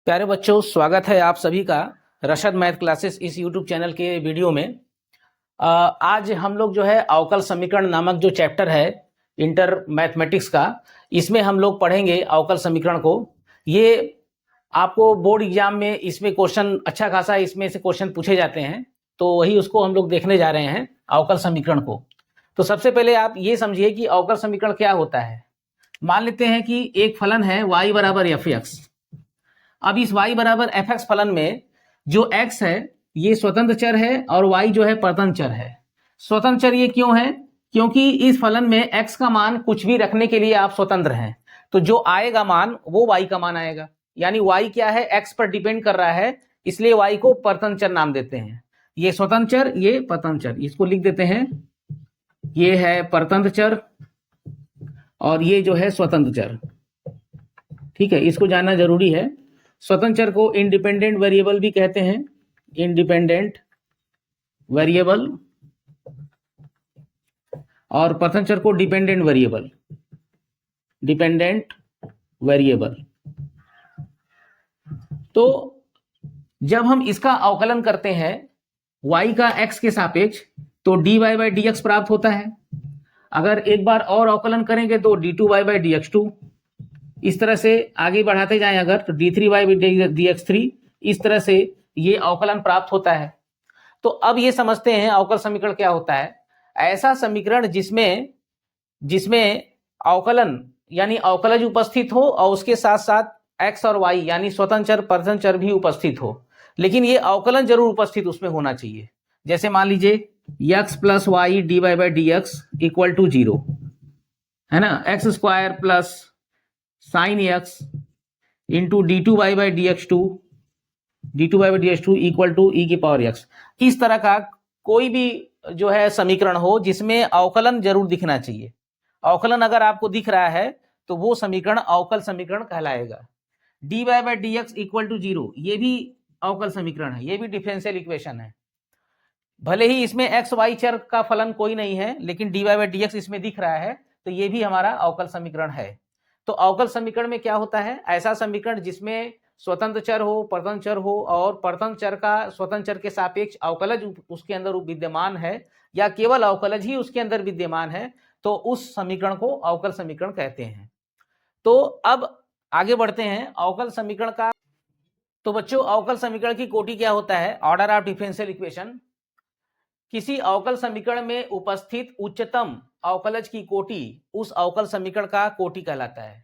प्यारे बच्चों, स्वागत है आप सभी का रशद मैथ क्लासेस इस यूट्यूब चैनल के वीडियो में। आज हम लोग जो है अवकल समीकरण नामक जो चैप्टर है इंटर मैथमेटिक्स का, इसमें हम लोग पढ़ेंगे अवकल समीकरण को। ये आपको बोर्ड एग्जाम में इसमें क्वेश्चन अच्छा खासा इसमें से क्वेश्चन पूछे जाते हैं, तो वही उसको हम लोग देखने जा रहे हैं अवकल समीकरण को। तो सबसे पहले आप ये समझिए कि अवकल समीकरण क्या होता है। मान लेते हैं कि एक फलन है y बराबर एफ एक्स। अब इस y बराबर एफ एक्स फलन में जो x है ये स्वतंत्र चर है और y जो है परतंत्र चर है। स्वतंत्र चर ये क्यों है? क्योंकि इस फलन में x का मान कुछ भी रखने के लिए आप स्वतंत्र हैं, तो जो आएगा मान वो y का मान आएगा। यानी y क्या है, x पर डिपेंड कर रहा है, इसलिए y को परतंत्र चर नाम देते हैं। ये स्वतंत्र चर, ये परतंत्र चर, इसको लिख देते हैं। ये है परतंत्र चर और ये जो है स्वतंत्र चर। ठीक है, इसको जानना जरूरी है। स्वतंत्र चर को इंडिपेंडेंट वेरिएबल भी कहते हैं, इंडिपेंडेंट वेरिएबल, और परतंत्र चर को डिपेंडेंट वेरिएबल, डिपेंडेंट वेरिएबल। तो जब हम इसका अवकलन करते हैं y का x के सापेक्ष तो dy बाई dx प्राप्त होता है। अगर एक बार और अवकलन करेंगे तो d2y बाई dx2। इस तरह से आगे बढ़ाते जाएं अगर तो d3y बाई dx3, इस तरह से ये अवकलन प्राप्त होता है। तो अब ये समझते हैं अवकल समीकरण क्या होता है। ऐसा समीकरण जिसमें अवकलन यानी अवकलज उपस्थित हो और उसके साथ साथ x और y यानी स्वतंत्र चर परतंत्र चर भी उपस्थित हो, लेकिन ये अवकलन जरूर उपस्थित उसमें होना चाहिए। जैसे मान लीजिए x plus y d Y by D x equal to 0 है ना, x square plus sine x into d two Y by D x two, d two Y by D x two equal to e की power x. इस तरह का कोई भी जो है समीकरण हो जिसमें अवकलन जरूर दिखना चाहिए। अवकलन अगर आपको दिख रहा है तो वो समीकरण अवकल समीकरण कहलाएगा। D Y by D x equal to 0 ये भी अवकल समीकरण है, ये भी डिफरेंशियल इक्वेशन है। भले ही इसमें एक्स वाई चर का फलन कोई नहीं है, लेकिन D Y by D X इसमें दिख रहा है, तो ये भी हमारा अवकल समीकरण है। तो अवकल समीकरण में क्या होता है, ऐसा समीकरण जिसमें स्वतंत्र चर हो, परतंत्र चर हो और परतंत्र चर का स्वतंत्र चर के सापेक्ष अवकलज उसके अंदर विद्यमान है या केवल अवकलज ही उसके अंदर विद्यमान है, तो उस समीकरण को अवकल समीकरण कहते हैं। तो अब आगे बढ़ते हैं अवकल समीकरण का। तो बच्चों, अवकल समीकरण की कोटि क्या होता है? Order of differential equation. किसी अवकल समीकरण में उपस्थित उच्चतम अवकलज की कोटि उस अवकल समीकरण का कोटि कहलाता है।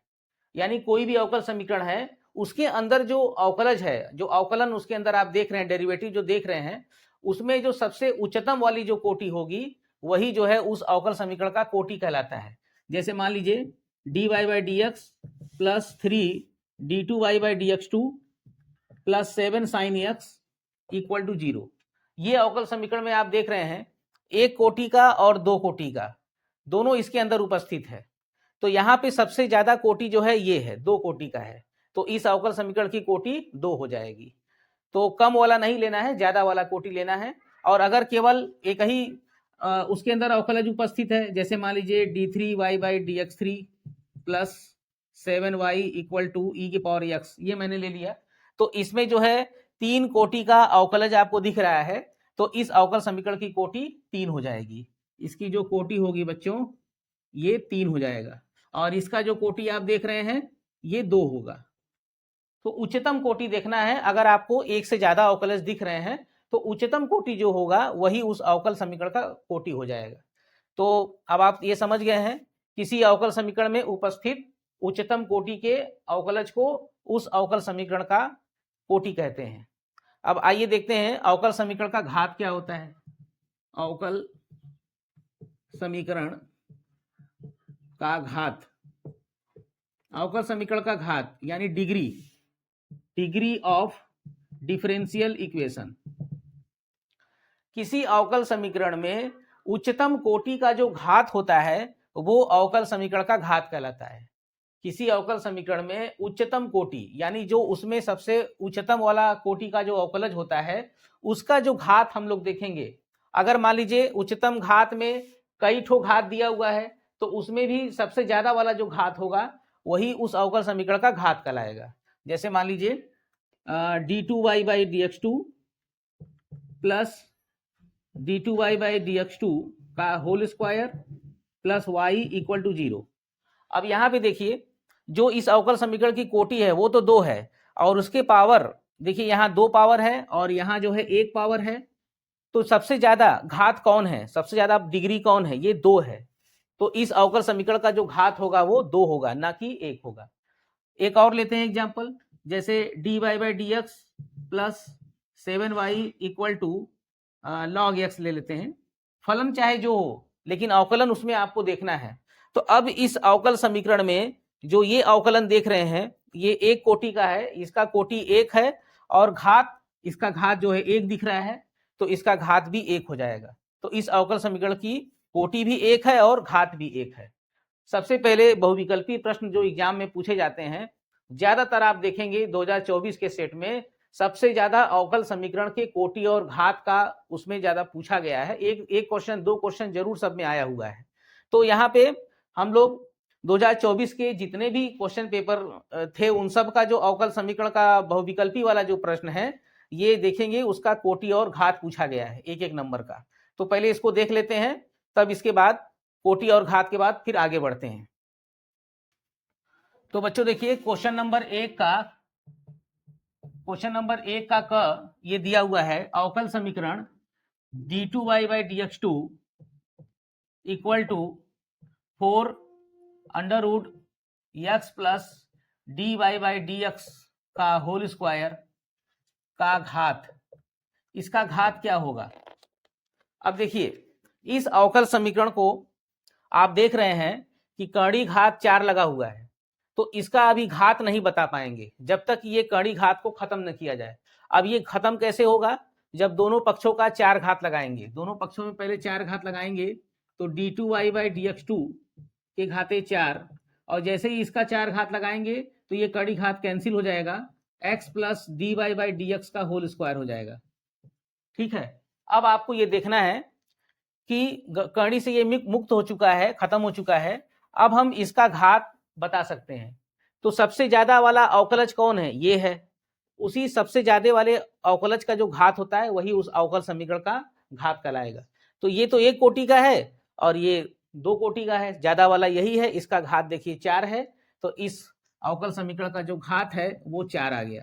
यानी कोई भी अवकल समीकरण है उसके अंदर जो अवकलज है, जो अवकलन उसके अंदर आप देख रहे हैं, डेरिवेटिव जो देख रहे हैं, उसमें जो सबसे उच्चतम वाली जो कोटि होगी वही जो है उस अवकल समीकरण का कोटि कहलाता है। जैसे मान लीजिए D Y by D x plus 3 D two Y by D x two plus 7 sine X equal to 0। ये अवकल समीकरण में आप देख रहे हैं एक कोटि का और दो कोटि का, दोनों इसके अंदर उपस्थित है। तो यहाँ पे सबसे ज्यादा कोटि जो है ये है, 2 कोटि का है, तो इस अवकल समीकरण की कोटि 2 हो जाएगी। तो कम वाला नहीं लेना है, ज्यादा वाला कोटि लेना है। और अगर केवल एक ही उसके अंदर अवकलज उपस्थित है, जैसे मान लीजिए d3y by D x three plus 7y equal to e की पावर एक्स, ये मैंने ले लिया, तो इसमें जो है 3 कोटि का अवकलज आपको दिख रहा है, तो इस अवकल समीकरण की कोटि 3 हो जाएगी। इसकी जो कोटि होगी बच्चों ये 3 हो जाएगा, और इसका जो कोटि आप देख रहे हैं ये 2 होगा। तो उच्चतम कोटि देखना है। अगर आपको एक से ज्यादा अवकलज दिख रहे हैं तो उच्चतम कोटि जो होगा वही उस अवकल समीकरण का कोटि हो जाएगा। तो अब आप ये समझ गए हैं, किसी अवकल समीकरण में उपस्थित उच्चतम कोटि के अवकलज को उस अवकल समीकरण का कोटि कहते हैं। अब आइए देखते हैं अवकल समीकरण का घात क्या होता है। अवकल समीकरण का घात, अवकल समीकरण का घात यानी डिग्री ऑफ डिफरेंशियल इक्वेशन। किसी अवकल समीकरण में उच्चतम कोटि का जो घात होता है वो अवकल समीकरण का घात कहलाता है। किसी अवकल समीकरण में उच्चतम कोटि यानी जो उसमें सबसे उच्चतम वाला कोटि का जो अवकलज होता है उसका जो घात हम लोग देखेंगे। अगर मान लीजिए उच्चतम घात में कई ठो घात दिया हुआ है तो उसमें भी सबसे ज्यादा वाला जो घात होगा वही उस अवकल समीकरण का घात कहलाएगा। जैसे मान लीजिए d2y/dx2 प्लस d2y/dx2 का whole square plus y equal to 0। अब यहाँ पे देखिए जो इस अवकल समीकरण की कोटि है वो तो 2 है और उसके पावर देखिए यहाँ 2 पावर है और यहाँ जो है 1 पावर है। तो सबसे ज्यादा घात कौन है, सबसे ज्यादा डिग्री कौन है, ये 2 है। तो इस अवकल समीकरण का जो घात होगा वो 2 होगा, ना कि 1 होगा। एक और लेते हैं एग्जाम्पल, जैसे dy/dx plus 7y equal to log x ले लेते हैं। फलन चाहे जो हो लेकिन अवकलन उसमें आपको देखना है। तो अब इस अवकल समीकरण में जो ये अवकलन देख रहे हैं ये एक कोटि का है, इसका कोटि 1 है और घात, इसका घात जो है 1 दिख रहा है तो इसका घात भी 1 हो जाएगा। तो इस अवकल समीकरण की कोटि भी 1 है और घात भी 1 है। सबसे पहले बहुविकल्पी प्रश्न जो एग्जाम में पूछे जाते हैं ज्यादातर आप देखेंगे 2024 के सेट में सबसे ज्यादा अवकल समीकरण के कोटि और घात का उसमें ज्यादा पूछा गया है। एक क्वेश्चन 2 क्वेश्चन जरूर सब में आया हुआ है। तो यहाँ पे हम लोग 2024 के जितने भी क्वेश्चन पेपर थे उन सब का जो अवकल समीकरण का बहुविकल्पी वाला जो प्रश्न है ये देखेंगे, उसका कोटि और घात पूछा गया है एक एक नंबर का। तो पहले इसको देख लेते हैं, तब इसके बाद कोटि और घात के बाद फिर आगे बढ़ते हैं। तो बच्चों देखिए क्वेश्चन नंबर 1 का क ये दिया हुआ है अवकल समीकरण d2y/dx2 equal to 4 under root x plus dy/dx का होल स्क्वायर का घात, इसका घात क्या होगा। अब देखिए इस अवकल समीकरण को आप देख रहे हैं कि कड़ी घात 4 लगा हुआ है, तो इसका अभी घात नहीं बता पाएंगे जब तक ये कड़ी घात को खत्म न किया जाए। अब ये खत्म कैसे होगा, जब दोनों पक्षों का 4 घात लगाएंगे, दोनों पक्षों में पहले 4 घात लगाएंगे तो d2y/dx2 के घाते 4 और जैसे ही इसका 4 घात लगाएंगे तो ये कड़ी घात कैंसिल हो जाएगा, x प्लस dy/dx का होल स्क्वायर हो जाएगा। ठीक है, अब आपको ये देखना है कि कड़ी से ये मुक्त हो चुका है, खत्म हो चुका है। अब हम इसका घात बता सकते हैं। तो सबसे ज्यादा वाला अवकलज कौन है, ये है। उसी सबसे ज्यादा वाले अवकलज का जो घात होता है वही उस अवकल समीकरण का घात कहलाएगा। तो ये तो 1 कोटि का है और ये 2 कोटि का है, ज्यादा वाला यही है, इसका घात देखिए 4 है। तो इस अवकल समीकरण का जो घात है वो 4 आ गया।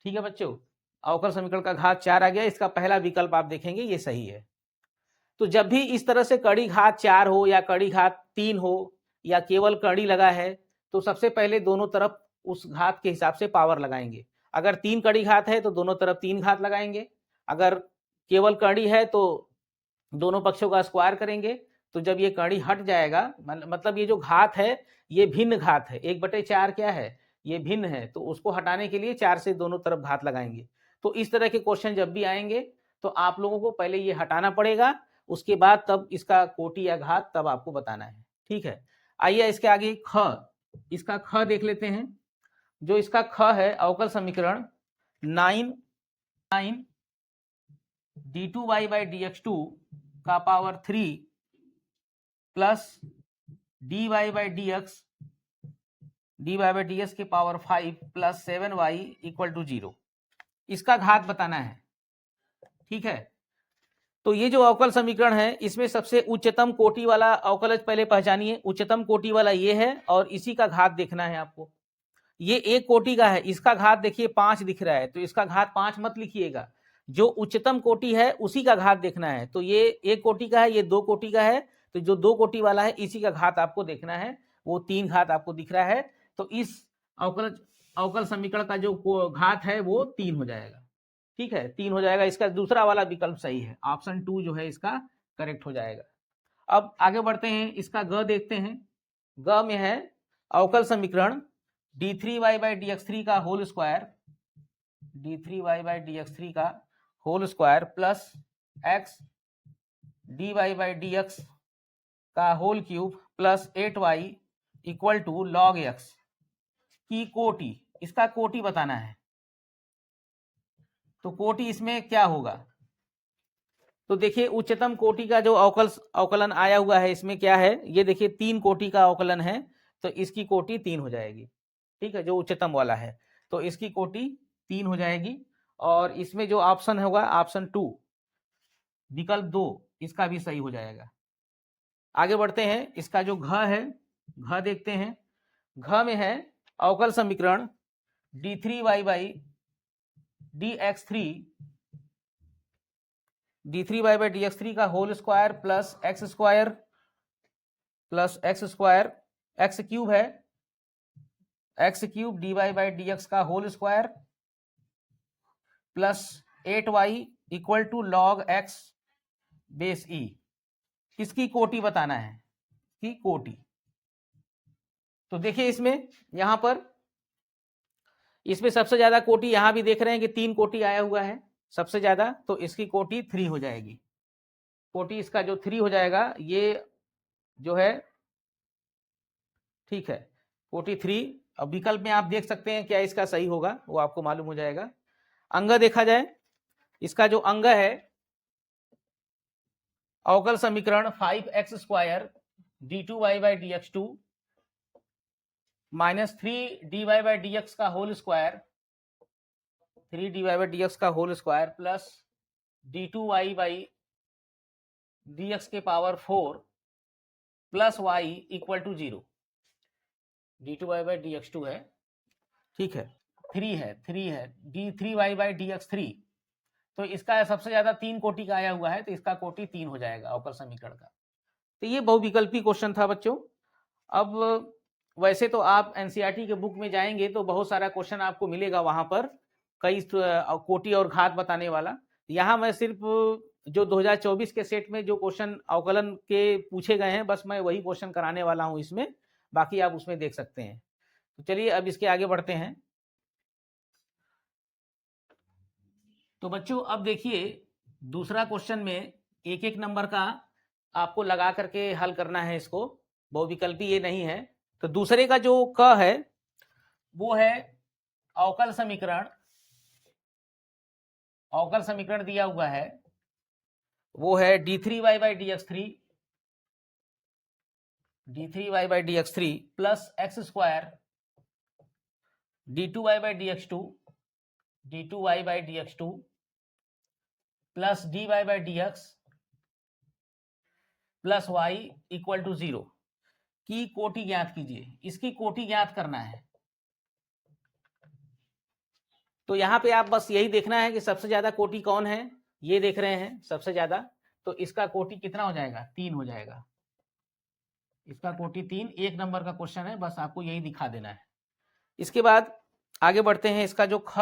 ठीक है बच्चों, अवकल समीकरण का घात 4 आ गया, इसका पहला विकल्प आप देखेंगे ये सही है। तो जब भी इस तरह से कड़ी घात 4 हो या कड़ी घात 3 हो या केवल कड़ी लगा है तो सबसे पहले दोनों तरफ उस घात के हिसाब से पावर लगाएंगे। अगर 3 कड़ी घात है तो दोनों तरफ 3 घात लगाएंगे, अगर केवल कड़ी है तो दोनों पक्षों का स्क्वायर करेंगे। तो जब ये कड़ी हट जाएगा, मतलब ये जो घात है ये भिन्न घात है, 1/4 क्या है, ये भिन्न है, तो उसको हटाने के लिए 4 से दोनों तरफ घात लगाएंगे। तो इस तरह के क्वेश्चन जब भी आएंगे तो आप लोगों को पहले ये हटाना पड़ेगा, उसके बाद तब इसका कोटि या घात तब आपको बताना है। ठीक है, आइए इसके आगे ख, इसका ख देख लेते हैं। जो इसका ख है अवकल समीकरण 9 d2y/dx2 का पावर 3 प्लस dy/dx के power 5 plus 7y equal to 0, इसका घात बताना है। ठीक है, तो ये जो अवकल समीकरण है इसमें सबसे उच्चतम कोटि वाला अवकलज पहले पहचानिए। उच्चतम कोटि वाला ये है और इसी का घात देखना है आपको। ये 1 कोटि का है, इसका घात देखिए 5 दिख रहा है, तो इसका घात 5 मत लिखिएगा, जो उच्चतम कोटि है उसी का घात देखना है। तो ये 1 कोटि का है, ये 2 कोटि का है, तो जो 2 कोटि वाला है इसी का घात आपको देखना है, वो 3 घात आपको दिख रहा है। तो इस अवकल समीकरण का जो घात है वो 3 हो जाएगा। ठीक है, 3 हो जाएगा, इसका दूसरा वाला विकल्प सही है, ऑप्शन 2 जो है इसका करेक्ट हो जाएगा। अब आगे बढ़ते हैं, इसका ग देखते हैं। ग में है अवकल समीकरण d3y/dx3 का होल स्क्वायर, d3y/dx3 का whole square plus x dy/dx का whole cube plus 8y equal to log x की कोटि, इसका कोटि बताना है। तो कोटि इसमें क्या होगा, तो देखिए उच्चतम कोटि का जो अवकलन आया हुआ है इसमें क्या है, ये देखिए 3 कोटि का अवकलन है, तो इसकी कोटि 3 हो जाएगी। ठीक है, जो उच्चतम वाला है तो इसकी कोटि 3 हो जाएगी। और इसमें जो ऑप्शन होगा ऑप्शन 2 विकल्प 2 इसका भी सही हो जाएगा। आगे बढ़ते हैं, इसका जो घ है, घ देखते हैं। घ में है अवकल समीकरण d3y बाई dx3 का whole square plus x square x cube है, x cube dy by dx का whole square plus 8y equal to log x base e. किसकी कोटि बताना है, की कोटि। तो देखिए इसमें यहां पर इसमें सबसे ज्यादा कोटि यहां भी देख रहे हैं कि 3 कोटि आया हुआ है सबसे ज्यादा, तो इसकी कोटि 3 हो जाएगी। कोटि इसका जो 3 हो जाएगा ये जो है, ठीक है, कोटि 3। अब विकल्प में आप देख सकते हैं क्या इसका सही होगा, वो आपको मालूम हो जाएगा। अंग देखा जाए, इसका जो अंग है अवकल समीकरण 5x square d2y by dx2 minus 3dy by dx का whole square, 3dy by dx का whole square plus d2y by dx के power 4 plus y equal to 0। d2y by dx2 है, ठीक है, 3 है d3y बाई dx3, तो इसका सबसे ज्यादा 3 कोटि का आया हुआ है, तो इसका कोटि 3 हो जाएगा अवकल समीकरण का। तो ये बहुविकल्पी क्वेश्चन था बच्चों। अब वैसे तो आप एनसीईआरटी के बुक में जाएंगे तो बहुत सारा क्वेश्चन आपको मिलेगा वहां पर, कई कोटि और घात बताने वाला। यहाँ मैं सिर्फ जो 2024 के सेट में जो क्वेश्चन अवकलन के पूछे गए हैं, बस मैं वही क्वेश्चन कराने वाला हूं इसमें, बाकी आप उसमें देख सकते हैं। तो चलिए अब इसके आगे बढ़ते हैं। तो बच्चों अब देखिए दूसरा क्वेश्चन में एक एक नंबर का आपको लगा करके हल करना है इसको, बहुविकल्पी ये नहीं है। तो दूसरे का जो क है वो है अवकल समीकरण दिया हुआ है, वो है d3y by dx3 plus x square d2y by dx2 plus dy by dx plus y equal to 0 की कोटि ज्ञात कीजिए। इसकी कोटि ज्ञात करना है। तो यहां पे आप बस यही देखना है कि सबसे ज्यादा कोटि कौन है, ये देख रहे हैं सबसे ज्यादा, तो इसका कोटि कितना हो जाएगा, 3 हो जाएगा। इसका कोटि 3, एक नंबर का क्वेश्चन है, बस आपको यही दिखा देना है। इसके बाद आगे बढ़ते हैं। इसका जो ख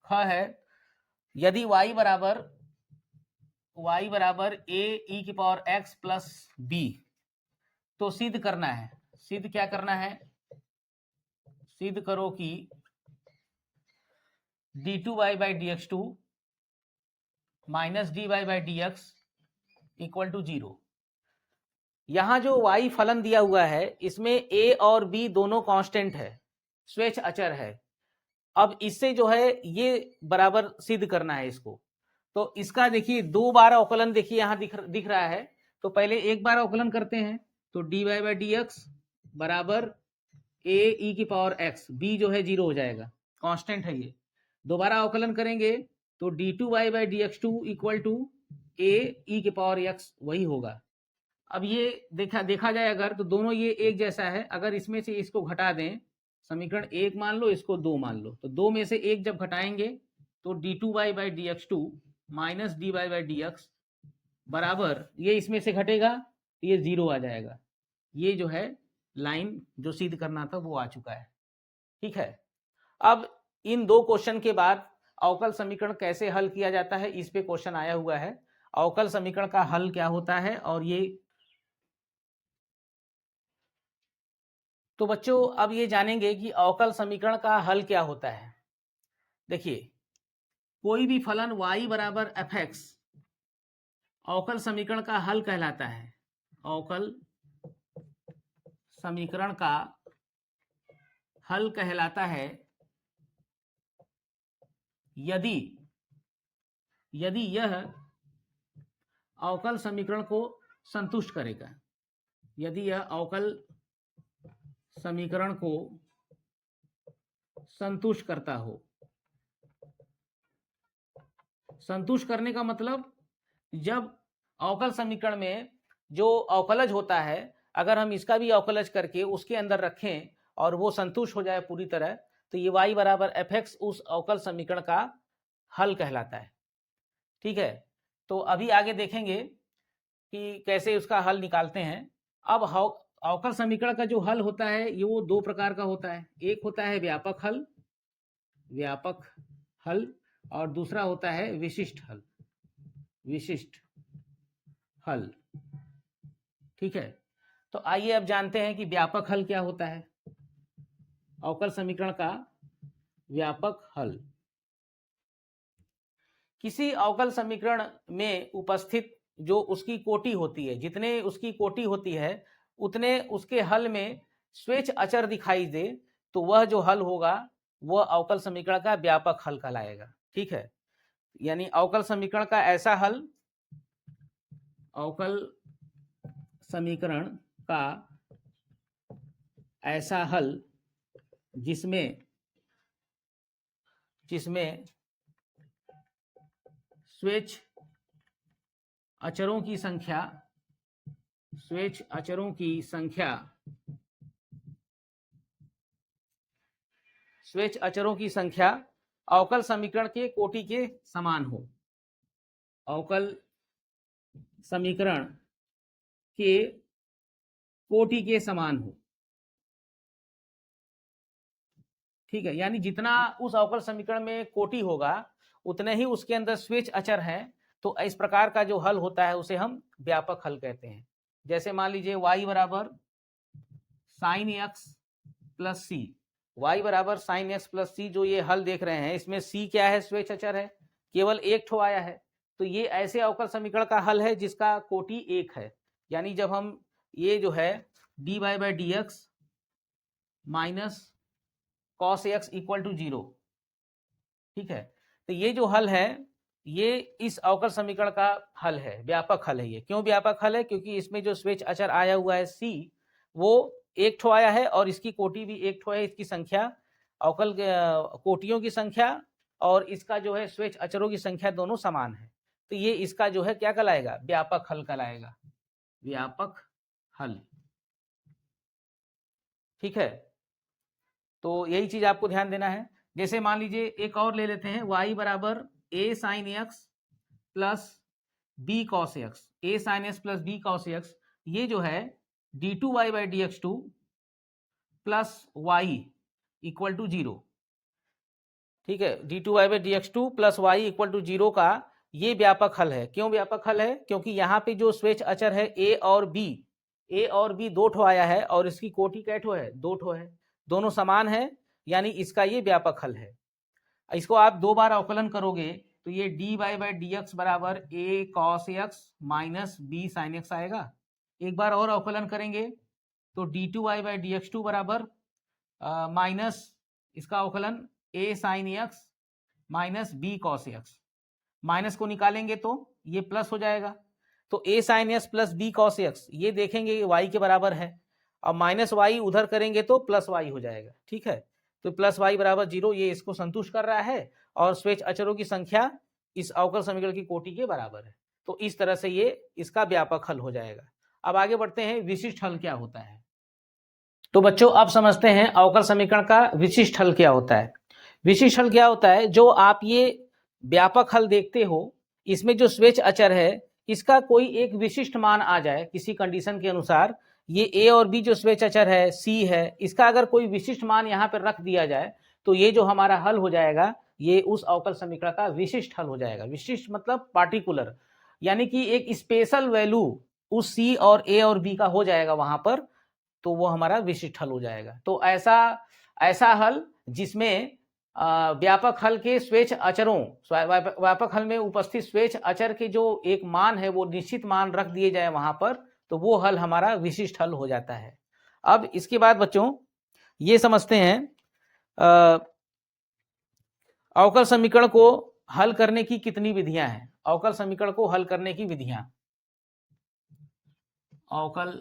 है यदि y बराबर a e की पावर x प्लस b, तो सिद्ध करना है। सिद्ध क्या करना है, सिद्ध करो कि d2y by dx2 minus dy by dx equal to 0। यहां जो y फलन दिया हुआ है इसमें a और b दोनों कांस्टेंट है, स्वेच्छ अचर है। अब इससे जो है ये बराबर सिद्ध करना है इसको। तो इसका देखिए 2 बार अवकलन देखिए यहां दिख रहा है। तो पहले एक बार अवकलन करते हैं, तो dy बाई dx बराबर a e की पावर x, b जो है 0 हो जाएगा, कांस्टेंट है ये। दोबारा अवकलन करेंगे तो d2y by dx2 equal to a e की पावर x वही होगा। अब ये देखा जाए अगर, तो दोनों ये एक जैसा है। अगर इसमें से इसको घटा दें, समीकरण 1 मान लो, इसको 2 मान लो, तो 2 में से 1 जब घटाएंगे तो d2y by dx2 minus dy by dx बराबर, ये इसमें से घटेगा तो ये 0 आ जाएगा। ये जो है लाइन जो सिद्ध करना था वो आ चुका है, ठीक है। अब इन 2 क्वेश्चन के बाद अवकल समीकरण कैसे हल किया जाता है, इस पे क्वेश्चन आया हुआ है। अवकल समीकरण का हल क्या होता है, और ये तो बच्चों अब ये जानेंगे कि अवकल समीकरण का हल क्या होता है। देखिए कोई भी फलन y बराबर fx अवकल समीकरण का हल कहलाता है। अवकल समीकरण का हल कहलाता है यदि यह अवकल समीकरण को संतुष्ट करेगा। यदि यह अवकल समीकरण को संतुष्ट करता हो। संतुष्ट करने का मतलब जब अवकल समीकरण में जो अवकलज होता है, अगर हम इसका भी अवकलज करके उसके अंदर रखें और वो संतुष्ट हो जाए पूरी तरह, तो ये y बराबर एफ एक्स उस अवकल समीकरण का हल कहलाता है। ठीक है, तो अभी आगे देखेंगे कि कैसे उसका हल निकालते हैं। अब अवकल समीकरण का जो हल होता है ये वो दो प्रकार का होता है। एक होता है व्यापक हल और दूसरा होता है विशिष्ट हल। ठीक है, तो आइए अब जानते हैं कि व्यापक हल क्या होता है। अवकल समीकरण का व्यापक हल किसी अवकल समीकरण में उपस्थित जो उसकी कोटि होती है, जितने उसकी कोटि होती है उतने उसके हल में स्वेच्छ अचर दिखाई दे, तो वह जो हल होगा वह अवकल समीकरण का व्यापक हल कहलाएगा। ठीक है, यानी अवकल समीकरण का ऐसा हल, अवकल समीकरण का ऐसा हल जिसमें स्वेच्छ अचरों की संख्या अवकल समीकरण के कोटि के समान हो। अवकल समीकरण के कोटि के समान हो। ठीक है, यानी जितना उस अवकल समीकरण में कोटि होगा उतने ही उसके अंदर स्वेच्छ अचर है। तो इस प्रकार का जो हल होता है उसे हम व्यापक हल कहते हैं। जैसे मान लीजिए y बराबर साइन एक्स प्लस सी, वाई बराबर साइन एक्स प्लस सी, जो ये हल देख रहे हैं इसमें c क्या है, स्वेच्छ अचर है, केवल एक ठो आया है। तो ये ऐसे अवकल समीकरण का हल है जिसका कोटि एक है। यानी जब हम ये जो है dy by D X minus cos X equal to 0, ठीक है, तो ये जो हल है ये इस अवकल समीकरण का हल है, व्यापक हल है। ये क्यों व्यापक हल है? क्योंकि इसमें जो स्वेच्छ अचर आया हुआ है c, वो एक ठो आया है और इसकी कोटि भी एक ठो है। इसकी संख्या, अवकल कोटियों की संख्या और इसका जो है स्वेच्छ अचरों की संख्या दोनों समान है। तो ये इसका जो है क्या कहलाएगा, व्यापक हल कहलाएगा, व्यापक हल। ठीक है, तो यही चीज आपको ध्यान देना है। जैसे मान लीजिए एक और ले लेते हैं, y बराबर a sine X plus B cos X, a sine X plus B cos x, ये जो है d2y by D x two plus Y equal to 0। ठीक है, d2y by D x two plus Y equal to 0 का ये व्यापक हल है। क्यों व्यापक हल है? क्योंकि यहाँ पे जो स्वेच्छ अचर है a और b दो ठो आया है और इसकी कोटि कै ठो है, दो ठो है, दोनों समान है, यानी इसका ये व्यापक हल है। इसको आप दो बार अवकलन करोगे तो ये dy बाई डी एक्स बराबर a cos X minus B sine X आएगा। एक बार और अवकलन करेंगे तो d2y by D x two बराबर माइनस इसका अवकलन a sine x minus B cos X, minus को निकालेंगे तो ये प्लस हो जाएगा। तो a sine X plus B cos x ये देखेंगे y के बराबर है, और माइनस वाई उधर करेंगे तो प्लस वाई हो जाएगा। ठीक है, तो प्लस वाई बराबर 0 ये इसको संतुष्ट कर रहा है और स्वेच्छ अचरों की संख्या इस अवकल समीकरण की कोटि के बराबर है। तो इस तरह से ये इसका व्यापक हल हो जाएगा। अब आगे बढ़ते हैं, विशिष्ट हल क्या होता है। तो बच्चों अब समझते हैं अवकल समीकरण का विशिष्ट हल क्या होता है। विशिष्ट हल क्या होता है, जो आप ये व्यापक हल देखते हो इसमें जो स्वेच्छ अचर है इसका कोई एक विशिष्ट मान आ जाए किसी कंडीशन के अनुसार, ये a और b जो स्वेच्छ अचर है c है, इसका अगर कोई विशिष्ट मान यहाँ पर रख दिया जाए तो ये जो हमारा हल हो जाएगा ये उस अवकल समीकरण का विशिष्ट हल हो जाएगा। विशिष्ट मतलब पार्टिकुलर, यानी कि एक स्पेशल वैल्यू उस c और a और b का हो जाएगा वहां पर, तो वो हमारा विशिष्ट हल हो जाएगा। तो ऐसा हल जिसमें व्यापक हल के स्वेच्छ अचरों, व्यापक हल में उपस्थित स्वेच्छ अचर के जो एक मान है वो निश्चित मान रख दिए जाए वहां पर, तो वो हल हमारा विशिष्ट हल हो जाता है। अब इसके बाद बच्चों ये समझते हैं अवकल समीकरण को हल करने की कितनी विधियां हैं। अवकल समीकरण को हल करने की विधियां, अवकल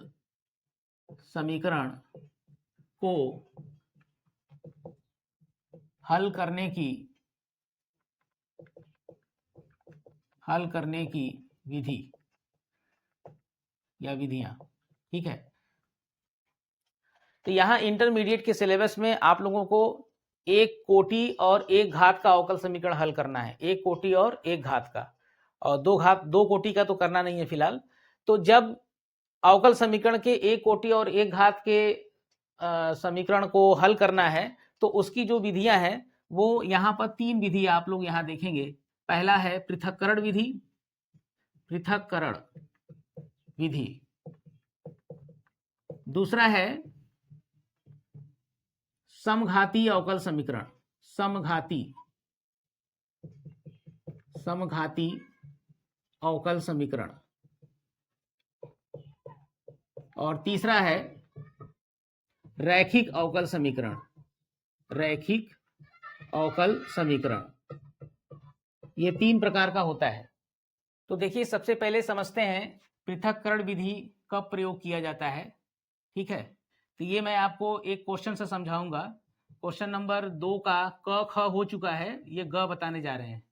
समीकरण को हल करने की विधि या विधियां। ठीक है, तो यहां इंटरमीडिएट के सिलेबस में आप लोगों को एक कोटि और एक घात का अवकल समीकरण हल करना है, एक कोटि और एक घात का, और दो कोटि का तो करना नहीं है फिलहाल। तो जब अवकल समीकरण के एक कोटि और एक घात के समीकरण को हल करना है तो उसकी जो विधियां हैं वो यहाँ पर तीन विधि आप लोग यहाँ देखेंगे। पहला है पृथक्करण विधि, दूसरा है समघाती अवकल समीकरण, समघाती अवकल समीकरण, और तीसरा है रैखिक अवकल समीकरण। ये तीन प्रकार का होता है। तो देखिए, सबसे पहले समझते हैं पृथक्करण विधि कब प्रयोग किया जाता है। ठीक है, तो ये मैं आपको एक क्वेश्चन से समझाऊंगा। क्वेश्चन नंबर 2 का क ख हो चुका है, ये ग बताने जा रहे हैं।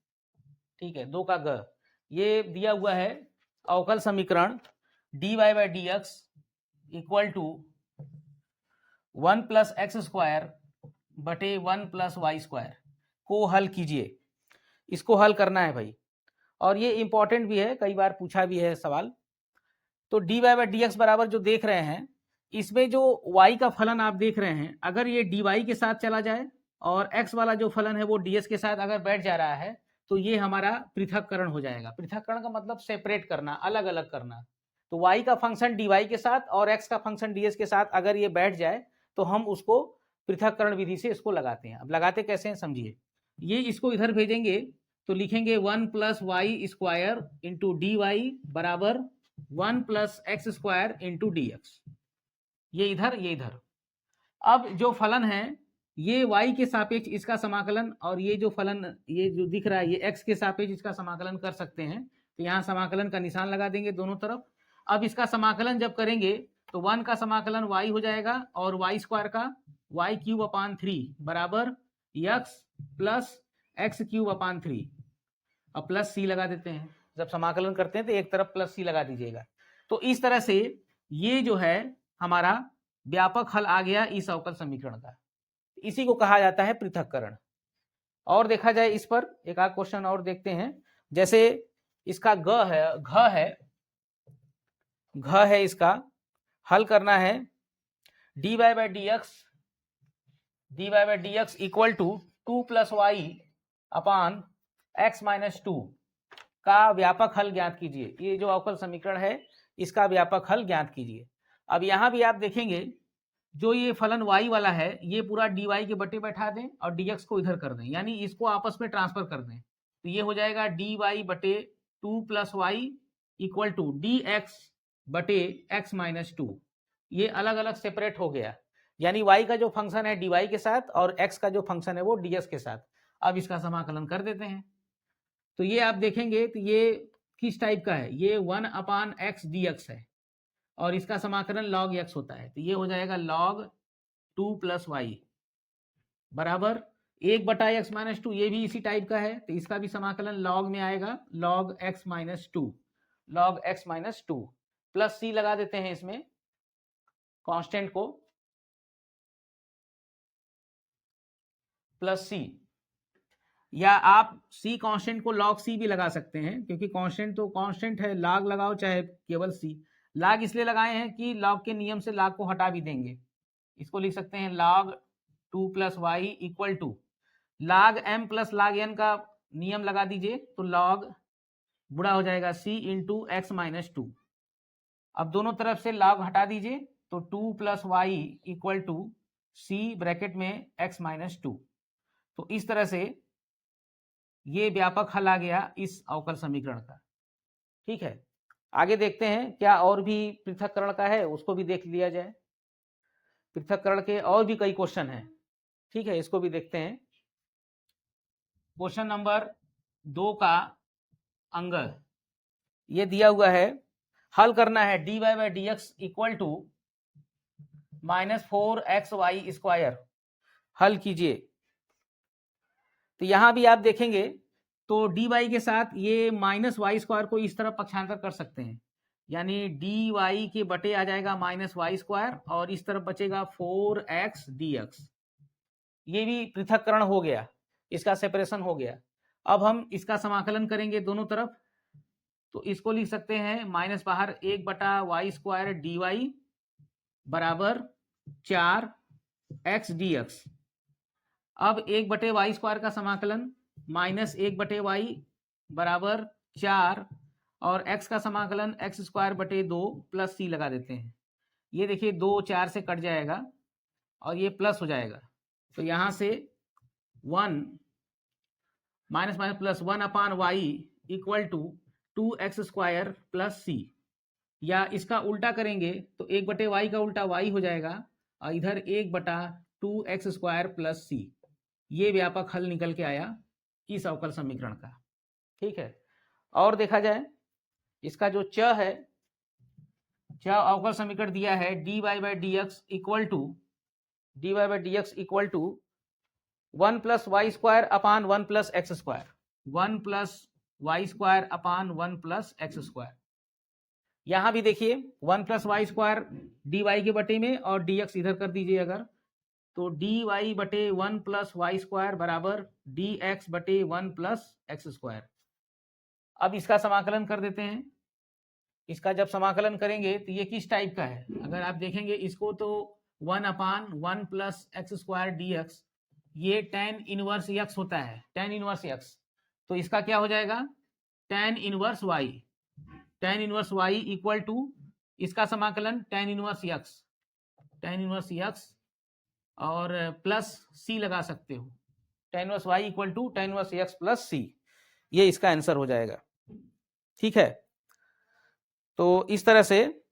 ठीक है, 2 का ग ये दिया हुआ है, अवकल समीकरण dy by D x equal to 1 plus x square बटे 1 प्लस वाई स्क्वायर को हल कीजिए। इसको हल करना है भाई, और ये इंपॉर्टेंट भी है, कई बार पूछा भी है सवाल। तो dy बाई डी एक्स बराबर जो देख रहे हैं, इसमें जो y का फलन आप देख रहे हैं, अगर ये dy के साथ चला जाए और x वाला जो फलन है वो ds के साथ अगर बैठ जा रहा है तो ये हमारा पृथक्करण हो जाएगा। पृथक्करण का मतलब सेपरेट करना, अलग अलग करना। तो y का फंक्शन dy के साथ और x का फंक्शन ds के साथ अगर ये बैठ जाए तो हम उसको पृथक्करण विधि से इसको लगाते हैं। अब लगाते कैसे हैं समझिए। ये इसको इधर भेजेंगे तो लिखेंगे 1 plus Y square into D Y बराबर 1 plus x square into D X. ये इधर, ये इधर। अब जो फलन है ये y के सापेक्ष इसका समाकलन, और ये जो फलन ये जो दिख रहा है ये x के सापेक्ष इसका समाकलन कर सकते हैं। तो यहाँ समाकलन का निशान लगा देंगे दोनों तरफ। अब इसका समाकलन जब करेंगे तो 1 का समाकलन y हो जाएगा और y स्क्वायर का y क्यूब अपान 3 बराबर x प्लस एक्स क्यूब अपान 3। अब प्लस c लगा देते हैं, जब समाकलन करते हैं तो एक तरफ प्लस c लगा दीजिएगा। तो इस तरह से ये जो है हमारा व्यापक हल आ गया इस अवकल समीकरण का। इसी को कहा जाता है पृथक्करण। और देखा जाए इस पर एक आध क्वेश्चन और देखते हैं। जैसे इसका घ है इसका हल करना है dy by D x equal to 2 plus Y upon X minus 2 का व्यापक हल ज्ञात कीजिए। ये जो अवकल समीकरण है इसका व्यापक हल ज्ञात कीजिए। अब यहां भी आप देखेंगे जो ये फलन y वाला है ये पूरा dy के बटे बैठा दें और dx को इधर कर दें, यानी इसको आपस में ट्रांसफर कर दें। तो ये हो जाएगा dy बटे 2 plus Y equal to dx बटे x माइनस 2। ये अलग अलग सेपरेट हो गया, यानी y का जो फंक्शन है dy के साथ और x का जो फंक्शन है वो dx के साथ। अब इसका समाकलन कर देते हैं। तो ये आप देखेंगे तो ये किस टाइप का है, ये 1 अपान एक्स dx है और इसका समाकलन log x होता है। तो ये हो जाएगा log 2 प्लस वाई बराबर 1 बटा एक्स माइनस 2। ये भी इसी टाइप का है तो इसका भी समाकलन log में आएगा log x minus 2 plus c लगा देते हैं इसमें कांस्टेंट को, प्लस c, या आप c कांस्टेंट को log c भी लगा सकते हैं, क्योंकि कांस्टेंट तो कांस्टेंट है, log लगाओ चाहे केवल c। log इसलिए लगाए हैं कि log के नियम से log को हटा भी देंगे। इसको लिख सकते हैं log 2 plus Y equal to log m plus log n का नियम लगा दीजिए तो log बुरा हो जाएगा c इंटू एक्स माइनस 2। अब दोनों तरफ से log हटा दीजिए तो 2 plus Y equal to c bracket में x माइनस 2। तो इस तरह से ये व्यापक हल आ गया इस अवकल समीकरण का। ठीक है, आगे देखते हैं क्या और भी पृथक्करण का है, उसको भी देख लिया जाए। पृथक्करण के और भी कई क्वेश्चन हैं। ठीक है, इसको भी देखते हैं। क्वेश्चन नंबर 2 का अंग ये दिया हुआ है, हल करना है dy by D x equal to -4xy square. हल कीजिए। तो यहाँ भी आप देखेंगे तो डी वाई के साथ ये माइनस वाई स्क्वायर को इस तरफ पक्षांतर कर सकते हैं, यानी डी वाई के बटे आ जाएगा माइनस वाई स्क्वायर और इस तरफ बचेगा 4x dx। ये भी पृथक्करण हो गया, इसका सेपरेशन हो गया। अब हम इसका समाकलन करेंगे दोनों तरफ, तो इसको लिख सकते हैं माइनस बाहर 1/y स्क्वायर डी वाई बराबर 4x dx। अब 1/y स्क्वायर का समाकलन माइनस 1/y बराबर 4 और x का समाकलन x स्क्वायर बटे 2 प्लस c लगा देते हैं। ये देखिए 2 4 से कट जाएगा और ये प्लस हो जाएगा, तो यहाँ से 1 minus minus plus 1/y equal to 2x square plus c, या इसका उल्टा करेंगे तो 1/y का उल्टा y हो जाएगा और इधर 1/2x स्क्वायर प्लस c। ये व्यापक हल निकल के आया इस अवकल समीकरण का। ठीक है, और देखा जाए इसका जो च है, च अवकल समीकरण दिया है dy by D x equal to 1 plus Y square upon 1 plus x square, 1 plus Y square upon 1 plus x square. यहां भी देखिए 1 plus Y square D Y के बटे में और डी एक्स इधर कर दीजिए अगर, तो डी वाई बटे 1 प्लस वाई स्क्वायर बराबर डी एक्स बटे 1 प्लस एक्स स्क्वायर। अब इसका समाकलन कर देते हैं। इसका जब समाकलन करेंगे तो ये किस टाइप का है, अगर आप देखेंगे इसको तो 1/1 plus x square D X, ये tan इनवर्स x होता है, tan इनवर्स x, तो इसका क्या हो जाएगा tan inverse y, tan inverse y equal to इसका समाकलन tan इनवर्स x और प्लस c लगा सकते हो, tan inverse y equal to tan inverse x plus c, ये इसका आंसर हो जाएगा। ठीक है, तो इस तरह से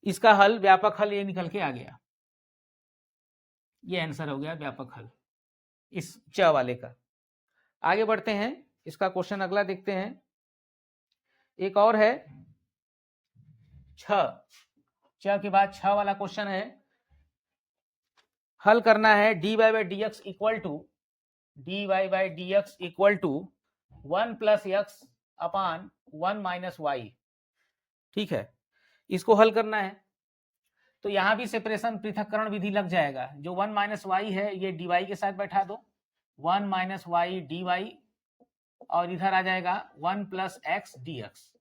इसका हल, व्यापक हल ये निकल के आ गया, ये आंसर हो गया व्यापक हल इस च वाले का। आगे बढ़ते हैं, इसका क्वेश्चन अगला देखते हैं। एक और है च के बाद छ वाला क्वेश्चन है, हल करना है dy by D x equal to 1 plus X upon 1 minus Y. ठीक है, इसको हल करना है तो यहां भी सेपरेशन पृथक्करण विधि लग जाएगा। जो 1 माइनस वाई है ये डी वाई के साथ बैठा दो, 1 माइनस वाई डी वाई, और इधर आ जाएगा 1 प्लस एक्स डी एक्स।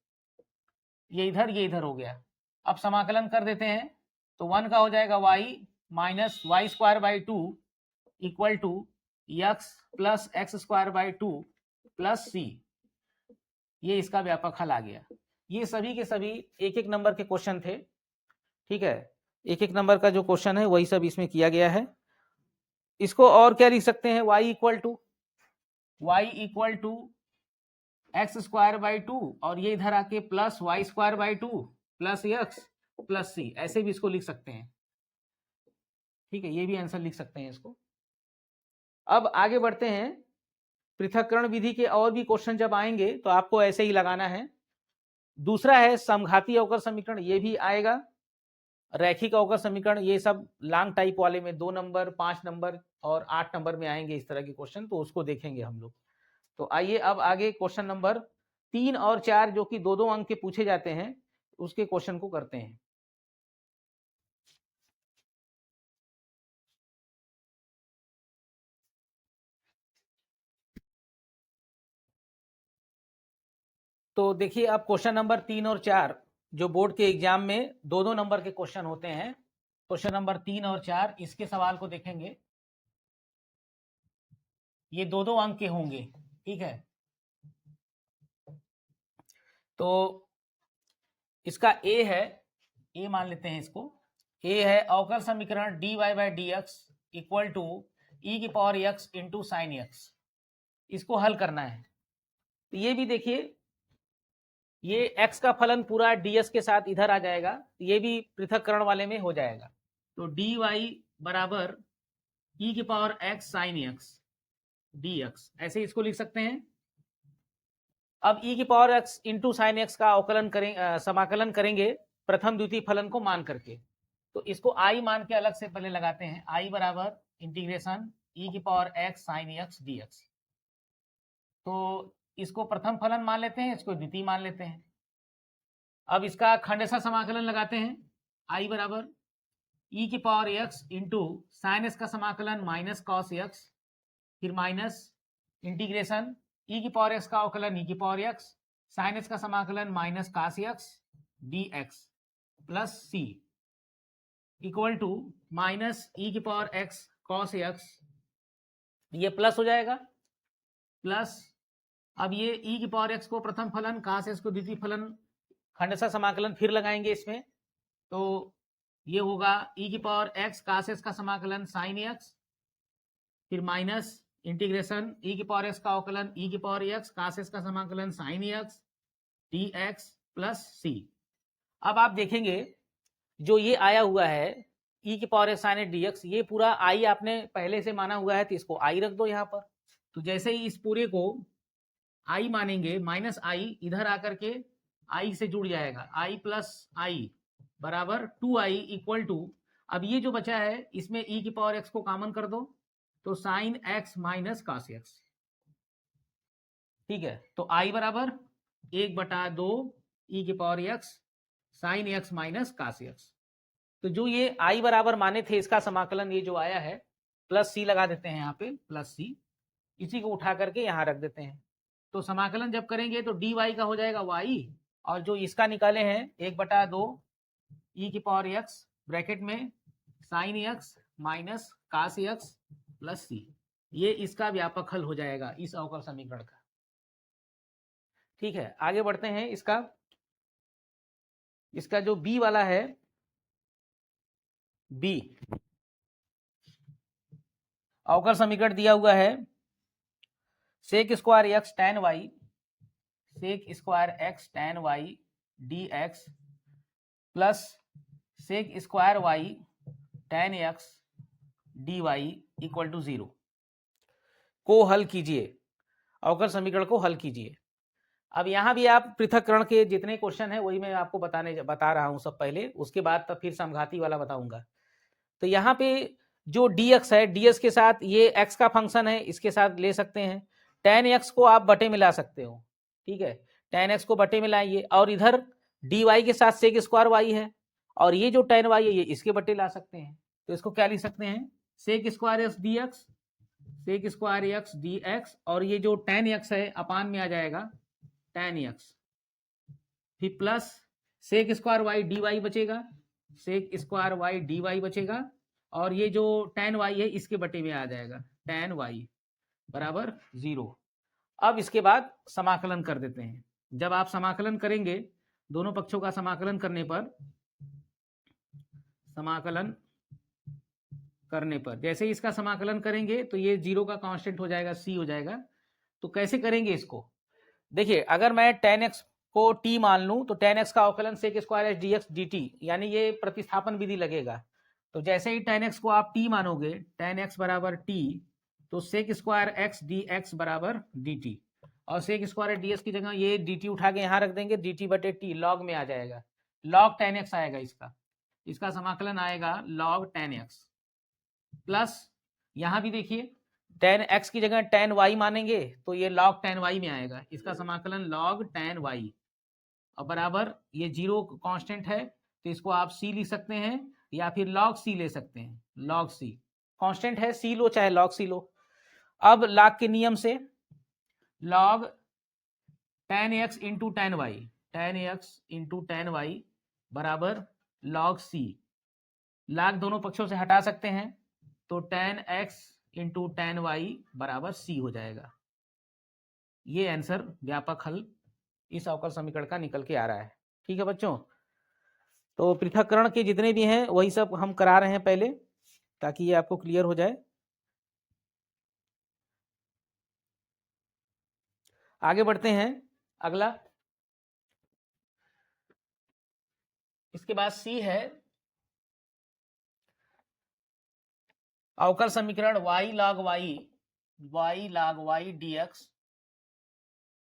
ये इधर हो गया। अब समाकलन कर देते हैं तो 1 का हो जाएगा y minus Y square by 2 equal to X plus x square by 2 plus c। ये इसका व्यापक हल आ गया। ये सभी के सभी एक एक नंबर के क्वेश्चन थे। ठीक है, एक एक नंबर का जो क्वेश्चन है वही सब इसमें किया गया है। इसको और क्या लिख सकते हैं, y equal to X square by 2 और ये इधर आके plus Y square by 2 plus X plus c, ऐसे भी इसको लिख सकते हैं। ठीक है, ये भी आंसर लिख सकते हैं इसको। अब आगे बढ़ते हैं, पृथक्करण विधि के और भी क्वेश्चन जब आएंगे तो आपको ऐसे ही लगाना है। दूसरा है समघाती अवकल समीकरण, ये भी आएगा। रैखिक अवकल समीकरण, ये सब लॉन्ग टाइप वाले में 2 नंबर 5 नंबर और 8 नंबर में आएंगे इस तरह के क्वेश्चन, तो उसको देखेंगे हम लोग। तो आइए अब आगे क्वेश्चन नंबर 3 और 4 जो कि 2-2 अंक के पूछे जाते हैं उसके क्वेश्चन को करते हैं। तो देखिए अब क्वेश्चन नंबर 3 और 4 जो बोर्ड के एग्जाम में 2-2 नंबर के क्वेश्चन होते हैं, क्वेश्चन नंबर 3 और 4 इसके सवाल को देखेंगे। ये 2-2 अंक के होंगे। ठीक है, तो इसका ए है, ए मान लेते हैं इसको। ए है अवकल समीकरण dy by D x equal to e की power x into sine x. इसको हल करना है। तो ये भी देखिए, ये x का फलन पूरा ds के साथ इधर आ जाएगा, ये भी पृथक्करण वाले में हो जाएगा। तो dy बराबर e की पावर x साइन x dx, ऐसे इसको लिख सकते हैं। अब e की power x into sine x का अवकलन करेंगे, समाकलन करेंगे प्रथम द्वितीय फलन को मान करके। तो इसको i मान के अलग से पहले लगाते हैं। i बराबर इंटीग्रेशन ई की power x sign x d x. तो इसको प्रथम फलन मान लेते हैं, इसको द्वितीय मान लेते हैं। अब इसका खंडशः समाकलन लगाते हैं, आई बराबर ई की power x into sine x का समाकलन माइनस कॉस एक्स, फिर माइनस इंटीग्रेशन ई की पावर एक्स का अवकलन ई की पावर एक्स साइन एक्स का समाकलन minus cos x d x plus c equal to minus e की पावर एक्स कॉस एक्स, ये प्लस हो जाएगा, प्लस अब ये ई की पावर एक्स को प्रथम फलन कॉस एक्स को द्वितीय फलन खंडशः समाकलन फिर लगाएंगे इसमें, तो ये होगा ई की पावर एक्स कॉस एक्स का समाकलन साइन एक्स, फिर माइनस इंटीग्रेशन ई की पावर एक्स का अवकलन ई की पावर एक्स कॉस एक्स का समाकलन sine x d x plus c. अब आप देखेंगे जो ये आया हुआ है ई की power x sign x d X, ये पूरा आई आपने पहले से माना हुआ है, तो इसको आई रख दो यहाँ पर। तो जैसे ही इस पूरे को आई मानेंगे, माइनस आई इधर आकर के आई से जुड़ जाएगा, आई प्लस आई बराबर 2i इक्वल टू, अब ये जो बचा है इसमें ई की पावर एक्स को कॉमन कर दो, तो sine x minus cos x, ठीक है। तो आई बराबर 1/2 ई की power x sine x minus cos x. तो जो ये आई बराबर माने थे इसका समाकलन ये जो आया है, प्लस सी लगा देते हैं यहाँ पे, प्लस सी, इसी को उठा करके यहाँ रख देते हैं। तो समाकलन जब करेंगे तो डी वाई का हो जाएगा वाई, और जो इसका निकाले हैं 1/2 ई की पावर एक्स ब्रैकेट में sine x minus cos x plus c, ये इसका व्यापक हल हो जाएगा इस अवकल समीकरण का। ठीक है, आगे बढ़ते हैं। इसका जो बी वाला है, बी अवकल समीकरण दिया हुआ है sec square X tan Y, sec square X tan Y D x plus sec square Y tan X D Y equal to 0 को हल कीजिए, अवकल समीकरण को हल कीजिए। अब यहाँ भी आप पृथक्करण के जितने क्वेश्चन है वही मैं आपको बता रहा हूँ सब पहले, उसके बाद तब फिर समघाती वाला बताऊंगा। तो यहाँ पे जो dx है, ds के साथ ये x का फंक्शन है, इसके साथ ले सकते हैं। tan x को आप बटे मिला सकते हो, ठीक है, tan x को बटे मिलाइए, और इधर dy के साथ सेक स्क्वायर y है, और ये जो tan y है ये इसके बटे ला सकते हैं। तो इसको क्या लिख सकते हैं, sec square x dx, sec square x dx, और ये जो tan x है अपान में आ जाएगा tan x, फिर plus sec square y dy बचेगा, सेक स्क्वायर y dy बचेगा, और ये जो tan y है इसके बटे में आ जाएगा tan y बराबर 0। अब इसके बाद समाकलन कर देते हैं। जब आप समाकलन करेंगे दोनों पक्षों का समाकलन करने पर जैसे ही इसका समाकलन करेंगे तो ये 0 का कांस्टेंट हो जाएगा, c हो जाएगा। तो कैसे करेंगे इसको, देखिए, अगर मैं tan x को t मान लूं तो tan x का अवकलन sec square x dx dt, यानी ये प्रतिस्थापन विधि लगेगा। तो जैसे ही tan x को आप t मानोगे, tan x बराबर t, तो सेक स्क्वायर x dx बराबर dt, और सेक स्क्वायर ds की जगह ये dt उठा के यहाँ रख देंगे, dt बटे t लॉग में आ जाएगा, लॉग tan x आएगा, इसका समाकलन आएगा लॉग tan x, प्लस यहाँ भी देखिए tan x की जगह tan y मानेंगे तो ये log tan y में आएगा, इसका समाकलन log tan y, और बराबर ये 0 कांस्टेंट है तो इसको आप c लिख सकते हैं या फिर log c ले सकते हैं, log c कांस्टेंट है, c लो चाहे log c लो। अब log के नियम से log tan x into tan y, tan x into tan y बराबर log c, log दोनों पक्षों से हटा सकते हैं तो tan x into tan y बराबर c हो जाएगा। ये आंसर व्यापक हल इस अवकल समीकरण का निकल के आ रहा है। ठीक है बच्चों, तो पृथक्करण के जितने भी हैं वही सब हम करा रहे हैं पहले, ताकि ये आपको क्लियर हो जाए। आगे बढ़ते हैं, अगला इसके बाद c है अवकल समीकरण y log y dx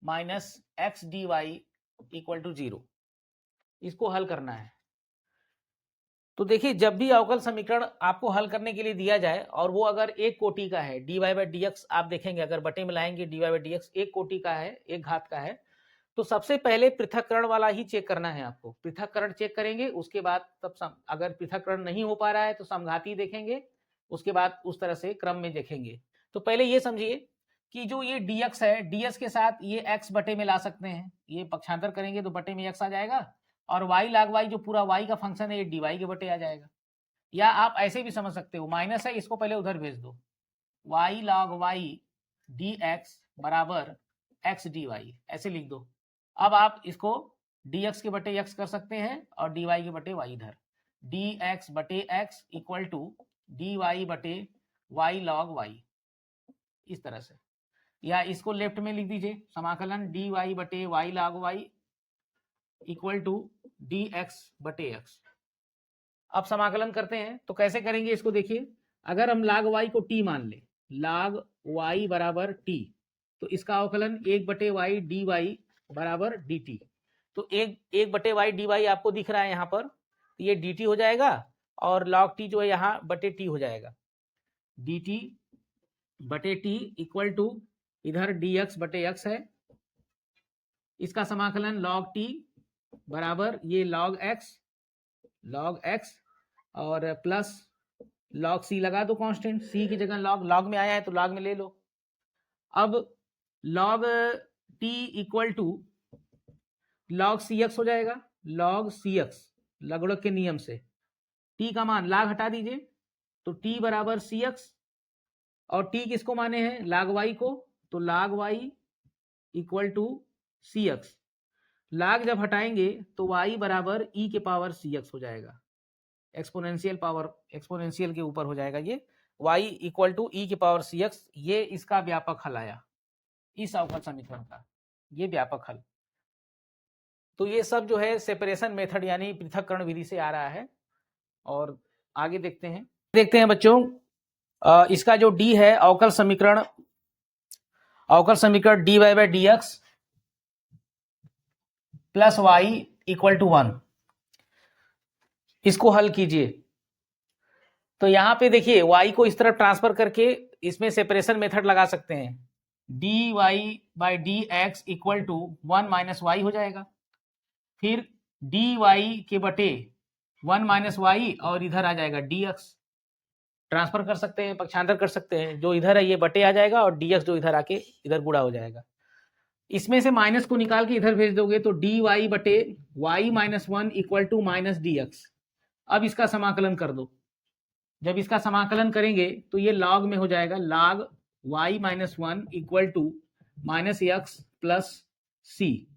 minus x dy equal to 0, इसको हल करना है। तो देखिए जब भी अवकल समीकरण आपको हल करने के लिए दिया जाए और वो अगर एक कोटि का है, dy बाई डी एक्स आप देखेंगे अगर बटे में लाएंगे dy बाई डी एक्स एक कोटि का है, एक घात का है, तो सबसे पहले पृथक्करण वाला ही चेक करना है आपको। पृथक्करण चेक करेंगे, उसके बाद तब अगर पृथक्करण नहीं हो पा रहा है तो समघाती देखेंगे, उसके बाद उस तरह से क्रम में देखेंगे। तो पहले ये समझिए कि जो ये dx है, ds के साथ ये x बटे में ला सकते हैं, ये पक्षांतर करेंगे तो बटे में x आ जाएगा, और y log y जो पूरा y का फंक्शन है ये dy के बटे आ जाएगा। या आप ऐसे भी समझ सकते हो, माइनस है इसको पहले उधर भेज दो, y log y dx बराबर x dy, ऐसे लिख दो। अब आप इसको dx के बटे x कर सकते हैं और dy के बटे y इधर, dx बटे x इक्वल टू dy बटे y log y, इस तरह से। या इसको लेफ्ट में लिख दीजिए, समाकलन dy बटे y log y equal to dx बटे x। अब समाकलन करते हैं तो कैसे करेंगे इसको देखिए, अगर हम log y को t मान ले, log y बराबर t, तो इसका अवकलन 1 बटे y dy बराबर dt। तो एक बटे y dy आपको दिख रहा है यहाँ पर, तो ये dt हो जाएगा और log t जो है यहाँ बटे t हो जाएगा, dt बटे t इक्वल टू इधर dx बटे x है, इसका समाकलन log t बराबर ये log x और प्लस log c लगा दो कांस्टेंट, c की जगह log में आया है तो log में ले लो। अब log t equal to log cx हो जाएगा, log cx लघुगणक के नियम से t का मान log हटा दीजिए तो t बराबर cx, और t किसको माने हैं, log y को, तो log y equal to cx, log जब हटाएंगे तो y बराबर e के पावर cx हो जाएगा, एक्सपोनेंशियल के ऊपर हो जाएगा ये, y इक्वल टू e के पावर cx। ये इसका व्यापक हल आया इस अवकल समीकरण का, ये व्यापक हल। तो ये सब जो है सेपरेशन मेथड यानी पृथक्करण विधि से आ रहा है। और आगे देखते हैं बच्चों, इसका जो d है अवकल समीकरण dy by D x plus Y equal to 1, इसको हल कीजिए। तो यहां पे देखिए y को इस तरफ ट्रांसफर करके इसमें सेपरेशन मेथड लगा सकते हैं, dy by D x equal to 1 minus Y हो जाएगा, फिर dy के बटे 1 माइनस वाई और इधर आ जाएगा dx, ट्रांसफर कर सकते हैं, पक्षांतर कर सकते हैं, जो इधर है ये बटे आ जाएगा और dx जो इधर आके इधर गुणा हो जाएगा। इसमें से माइनस को निकाल के इधर भेज दोगे तो dy बटे y minus 1 equal to minus dx। अब इसका समाकलन कर दो, जब इसका समाकलन करेंगे तो ये log में हो जाएगा, log y minus 1 equal to minus x plus c.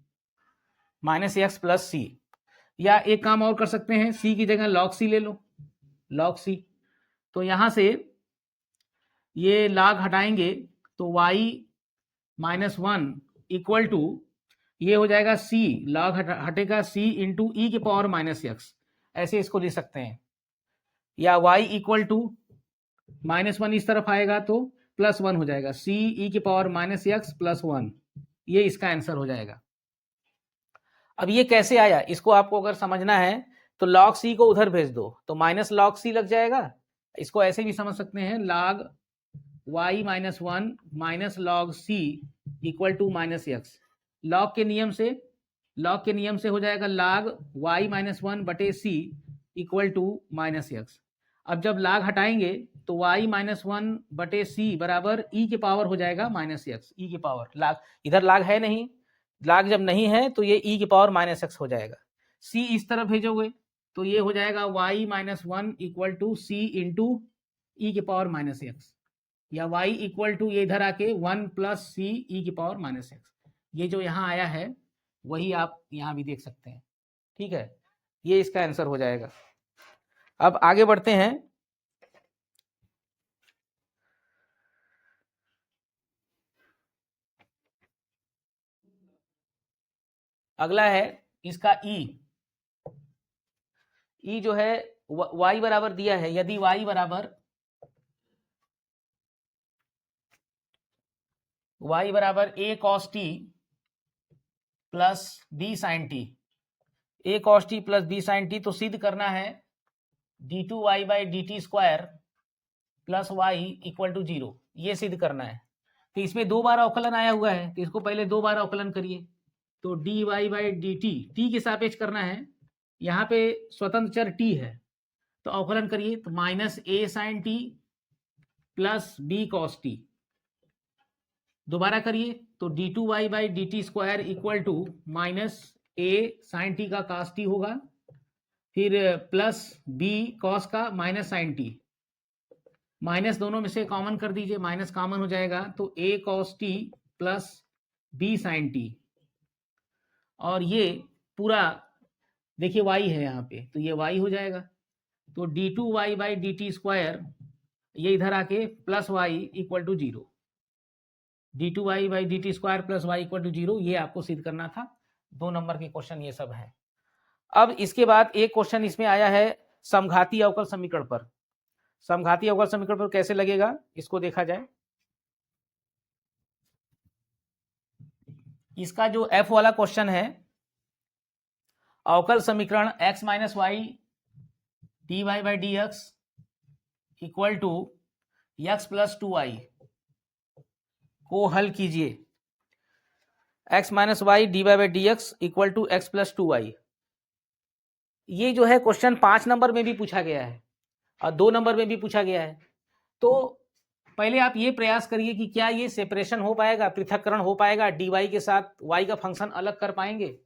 या एक काम और कर सकते हैं, c की जगह log c ले लो, log c। तो यहां से ये log हटाएंगे तो y माइनस 1 इक्वल टू ये हो जाएगा c, log हटेगा c इंटू ई के पावर माइनस एक्स, ऐसे इसको लिख सकते हैं। या y इक्वल टू माइनस 1 इस तरफ आएगा तो प्लस 1 हो जाएगा, c ई के पावर माइनस एक्स प्लस 1, ये इसका आंसर हो जाएगा। अब ये कैसे आया इसको आपको अगर समझना है तो log c को उधर भेज दो तो माइनस log c लग जाएगा। इसको ऐसे भी समझ सकते हैं, log y minus 1 minus log c equal to minus X, log के नियम से हो जाएगा log y माइनस 1 बटे c equal to minus X. अब जब log हटाएंगे तो y माइनस 1 बटे c बराबर e के पावर हो जाएगा माइनस एक्स, e के पावर log, इधर log है नहीं, log जब नहीं है तो ये e के पावर माइनस एक्स हो जाएगा। c इस तरफ भेजोगे तो ये हो जाएगा y minus 1 equal to c into e के पावर माइनस एक्स, या y इक्वल टू ये इधर आके 1 प्लस सी ई की पावर माइनस एक्स। ये जो यहाँ आया है वही आप यहाँ भी देख सकते हैं, ठीक है, ये इसका आंसर हो जाएगा। अब आगे बढ़ते हैं, अगला है इसका ई जो है y बराबर दिया है, यदि y बराबर a cos t plus b sin t, a cos t plus b sin t, तो सिद्ध करना है d2y/dt² plus Y equal to 0, ये सिद्ध करना है। तो इसमें 2 बार अवकलन आया हुआ है, तो इसको पहले 2 बार अवकलन करिए। तो dy/dt t के सापेक्ष करना है, यहाँ पे स्वतंत्र चर t है, तो अवकलन करिए। तो -a sin t plus b cos t, दोबारा करिए। तो d2y/dt² equal to -a sin t का cos t होगा, फिर प्लस b cos का माइनस साइन t, माइनस दोनों में से कॉमन कर दीजिए, माइनस कॉमन हो जाएगा। तो a cos t plus b sin t, और ये पूरा देखिए y है यहाँ पे, तो ये y हो जाएगा। तो d2y/dt² ये इधर आके plus Y equal to 0, d2y/dt² plus Y equal to 0, ये आपको सिद्ध करना था। 2 नंबर के क्वेश्चन ये सब है। अब इसके बाद एक क्वेश्चन इसमें आया है समघाती अवकल समीकरण पर। समघाती अवकल समीकरण पर कैसे लगेगा इसको देखा जाए। इसका जो F वाला क्वेश्चन है, अवकल समीकरण x - y dy/dx equal to x + 2y को हल कीजिए। x - y dy/dx equal to x + 2y, ये जो है क्वेश्चन 5 नंबर में भी पूछा गया है और 2 नंबर में भी पूछा गया है। तो पहले आप ये प्रयास करिए कि क्या ये सेपरेशन हो पाएगा, पृथक्करण हो पाएगा, dy के साथ y का फंक्शन अलग कर पाएंगे।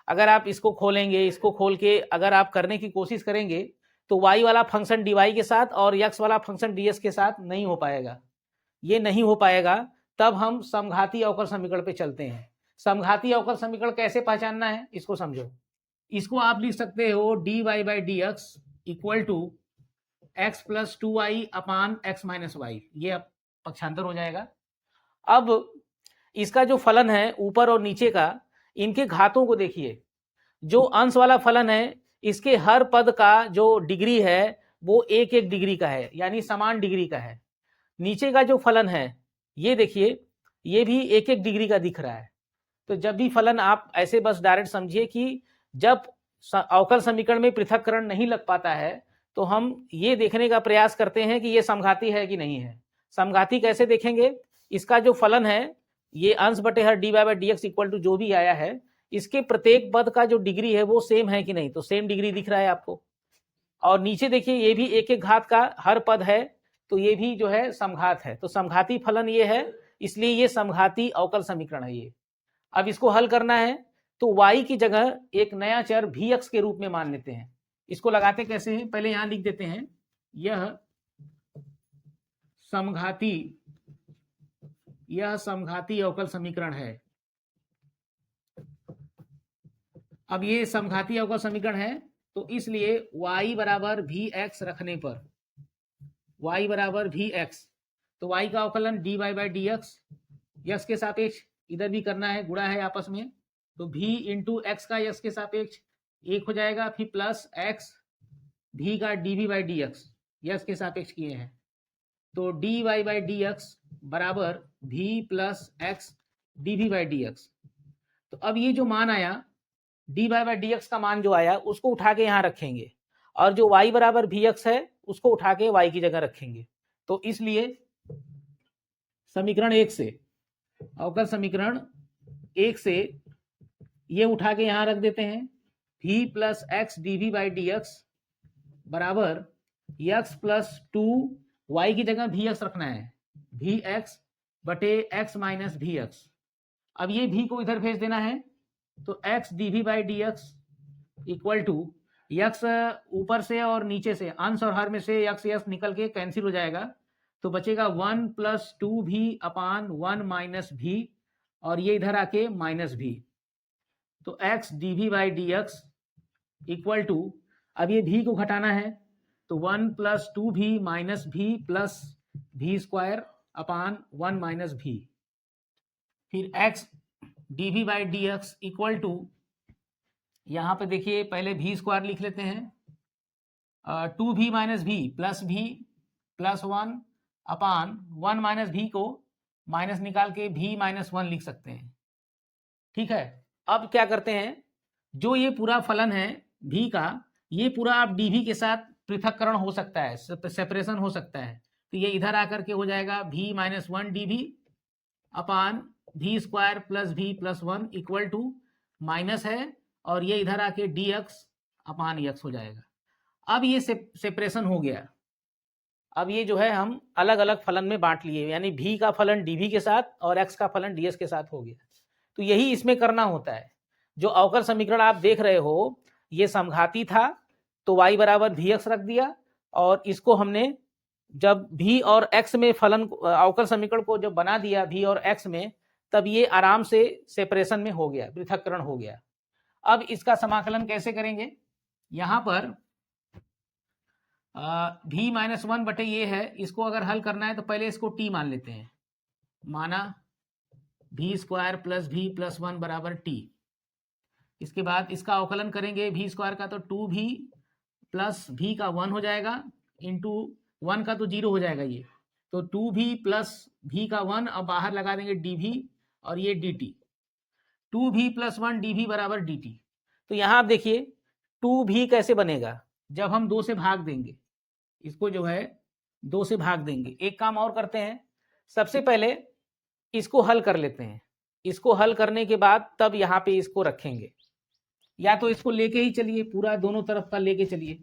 अगर आप इसको खोलेंगे, इसको खोल के अगर आप करने की कोशिश करेंगे तो y वाला फंक्शन dy के साथ और x वाला फंक्शन ds के साथ नहीं हो पाएगा। ये नहीं हो पाएगा, तब हम समघाती अवकल समीकरण पे चलते हैं। समघाती अवकल समीकरण कैसे पहचानना है इसको समझो। इसको आप लिख सकते हो dy/dx equal to x + 2y upon x - y, ये अब पक्षांतर हो जाएगा। अब इसका जो फलन है ऊपर और नीचे का, इनके घातों को देखिए। जो अंश वाला फलन है इसके हर पद का जो डिग्री है वो 1-1 डिग्री का है, यानी समान डिग्री का है। नीचे का जो फलन है ये देखिए, ये भी 1-1 डिग्री का दिख रहा है। तो जब भी फलन आप ऐसे बस डायरेक्ट समझिए कि जब अवकल समीकरण में पृथक्करण नहीं लग पाता है तो हम ये देखने का प्रयास करते हैं कि ये समघाती है कि नहीं है। समघाती कैसे देखेंगे, इसका जो फलन है ये अंश बटे हर dy/dx इक्वल टू जो भी आया है, इसके प्रत्येक पद का जो डिग्री है वो सेम है कि नहीं, तो सेम डिग्री दिख रहा है आपको। और नीचे देखिए ये भी 1-1 घात का हर पद है, तो ये भी जो है समघात है। तो समघाती फलन ये है, इसलिए ये समघाती अवकल समीकरण है ये। अब इसको हल करना है तो y की जगह एक नया चर vx के रूप में मान लेते हैं। इसको लगाते कैसे हैं, पहले यहां लिख देते हैं, यह समघाती अवकल समीकरण है। अब ये समघाती अवकल समीकरण है, तो इसलिए y बराबर vx रखने पर, y बराबर vx, तो y का अवकलन dy/dx x के सापेक्ष इधर भी करना है, गुणा है आपस में, तो v इंटू एक्स का x के सापेक्ष 1 हो जाएगा, फिर प्लस x v का dv/dx x के सापेक्ष किए हैं, तो dy/dx बराबर v प्लस x dv/dx। तो अब ये जो मान आया dy/dx का मान जो आया उसको उठा के यहाँ रखेंगे, और जो y बराबर vx है उसको उठा के y की जगह रखेंगे। तो इसलिए समीकरण 1 से, अवकल समीकरण 1 से ये उठा के यहाँ रख देते हैं, v प्लस x dv/dx बराबर x प्लस 2, y की जगह vx रखना है, vx बटे x माइनस vx। अब ये v को इधर भेज देना है, तो x dv/dx equal to x ऊपर से और नीचे से, अंश और हर में से x निकल के कैंसिल हो जाएगा, तो बचेगा 1 + 2v अपान 1 माइनस v, और ये इधर आके माइनस v। तो x dv/dx इक्वल टू, अब ये v को घटाना है, तो 1 + 2v minus v plus v² अपान 1 माइनस v। फिर x dv/dx इक्वल टू, यहाँ पे देखिए पहले v² लिख लेते हैं, 2v minus v plus v plus 1 अपान 1 माइनस v को माइनस निकाल के v माइनस 1 लिख सकते हैं। ठीक है, अब क्या करते हैं, जो ये पूरा फलन है v का, ये पूरा आप dv के साथ पृथक्करण हो सकता है, सेपरेशन हो सकता है। तो ये इधर आकर के हो जाएगा v minus 1 D V upon v square plus v plus 1 equal to minus है, और ये इधर आके dx अपान x हो जाएगा। अब ये सेपरेशन हो गया। अब ये जो है हम अलग अलग फलन में बांट लिए, यानी v का फलन dv के साथ और x का फलन ds के साथ हो गया। तो यही इसमें करना होता है। जो अवकल समीकरण आप देख रहे हो ये समघाती था, तो y बराबर vx रख दिया, और इसको हमने जब v और x में फलन अवकल समीकरण को जब बना दिया v और x में, तब ये आराम से सेपरेशन में हो गया, पृथक्करण हो गया। अब इसका समाकलन कैसे करेंगे? यहाँ पर v माइनस 1 बटे ये है, इसको अगर हल करना है तो पहले इसको t मान लेते हैं। माना v square plus v plus 1 बराबर t। इसके बाद इसका अवकलन करेंगे v स्क्वायर का, तो 2v प्लस v का 1 हो जाएगा, इंटू 1 का तो 0 हो जाएगा ये, तो 2v प्लस v का 1, अब बाहर लगा देंगे dv और ये dt। 2v प्लस 1 dv बराबर dt। तो यहाँ आप देखिए 2v कैसे बनेगा, जब हम 2 से भाग देंगे, इसको जो है 2 से भाग देंगे। एक काम और करते हैं, सबसे पहले इसको हल कर लेते हैं। इसको हल करने के बाद तब यहाँ पे इसको रखेंगे, या तो इसको लेके ही चलिए, पूरा दोनों तरफ का लेके चलिए।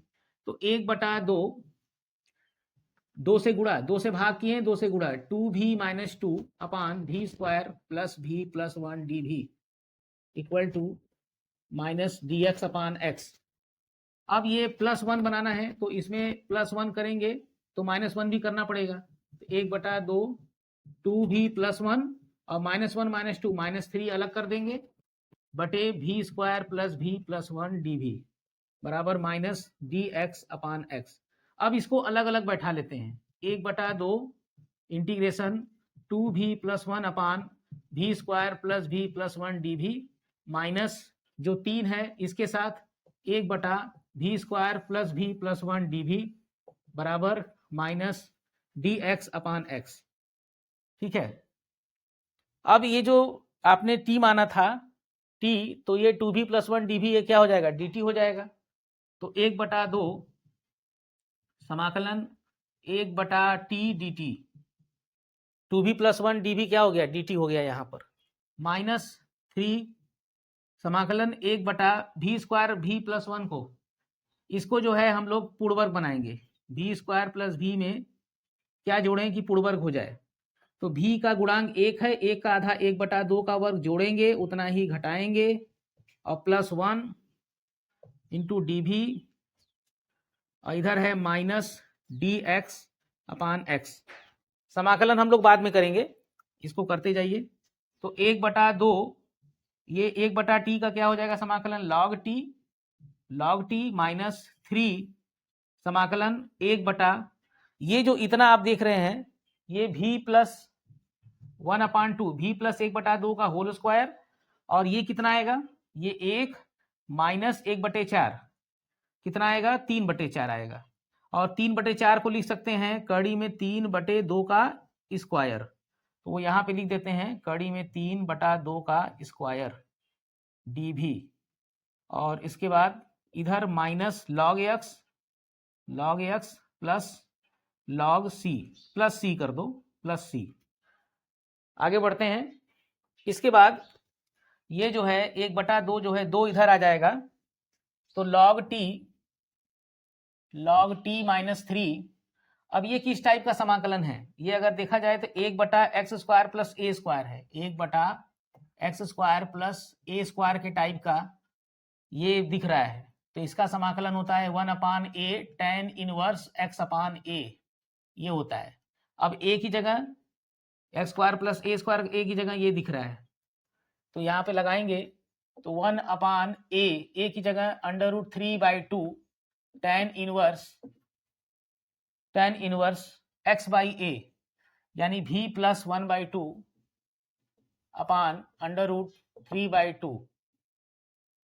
तो 1/2, 2 से गुणा, 2 से भाग किए, 2 से गुणा, 2v minus 2 upon v square plus v plus 1 dv equal to minus dx upon x। अब ये प्लस 1 बनाना है, तो इसमें प्लस 1 करेंगे तो माइनस 1 भी करना पड़ेगा। 1/2 2v प्लस 1 और माइनस 1 माइनस 2 माइनस 3 अलग कर देंगे, बटे v square plus v plus 1 dv बराबर माइनस dx अपान x। अब इसको अलग अलग बैठा लेते हैं। 1/2 इंटीग्रेशन 2v प्लस 1 अपान v square plus v plus 1 dv minus जो 3 है इसके साथ 1/v square plus v plus 1 dv बराबर माइनस dx अपान x। ठीक है। अब ये जो आपने t माना था t, तो ये 2v प्लस 1 dv ये क्या हो जाएगा, dt हो जाएगा। तो 1/2 समाकलन 1/t dt, 2v plus 1 dv क्या हो गया, dt हो गया यहाँ पर, माइनस 3 समाकलन 1/v स्क्वायर v प्लस 1 को, इसको जो है हम लोग पूर्णवर्ग बनाएंगे। v स्क्वायर प्लस v में क्या जोड़ें कि पूर्णवर्ग हो जाए, तो v का गुणांक 1 है, 1 का आधा 1/2 का वर्ग जोड़ेंगे, उतना ही घटाएंगे, और प्लस 1 इंटू dv, और इधर है माइनस dx अपान x। समाकलन हम लोग बाद में करेंगे, इसको करते जाइए। तो 1/2 ये 1/t का क्या हो जाएगा समाकलन, log t माइनस 3 समाकलन 1/, ये जो इतना आप देख रहे हैं ये v प्लस 1/2, v प्लस 1/2 का होल स्क्वायर, और ये कितना आएगा, ये 1 माइनस 1/4 कितना आएगा, 3/4 आएगा। और 3/4 को लिख सकते हैं कड़ी में 3/2 का स्क्वायर, तो वो यहाँ पे लिख देते हैं कड़ी में 3/2 का स्क्वायर dv, और इसके बाद इधर minus log x plus log c, plus c कर दो, प्लस c। आगे बढ़ते हैं। इसके बाद ये जो है 1/2 जो है 2 इधर आ जाएगा, तो log t माइनस 3। अब ये किस टाइप का समाकलन है, ये अगर देखा जाए तो 1/x square plus a square है, 1/x square plus a square के टाइप का ये दिख रहा है। तो इसका समाकलन होता है 1/a tan inverse x upon a, ये होता है। अब a की जगह x square plus a square, a की जगह ये दिख रहा है, तो यहाँ पे लगाएंगे, तो 1/a की जगह √3/2 tan inverse x by a, यानी v प्लस 1/2 अपान √3/2,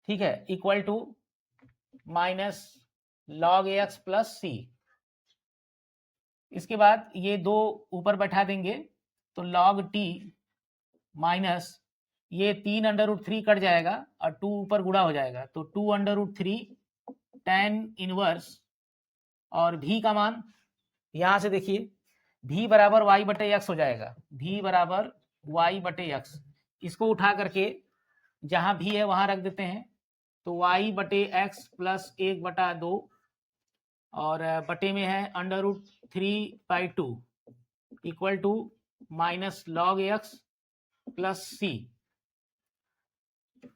ठीक है, equal to minus log ax plus c। इसके बाद ये 2 ऊपर बैठा देंगे, तो log t माइनस ये 3/3 कट जाएगा और 2 ऊपर गुणा हो जाएगा, तो 2/3 tan इनवर्स और v का मान यहां से देखिए v बराबर y बटे एक्स हो जाएगा, v बराबर y बटे एक्स। इसको उठा करके जहां v है वहां रख देते हैं, तो y बटे एक्स प्लस 1/2 और बटे में है √3/2 equal to minus log x plus c,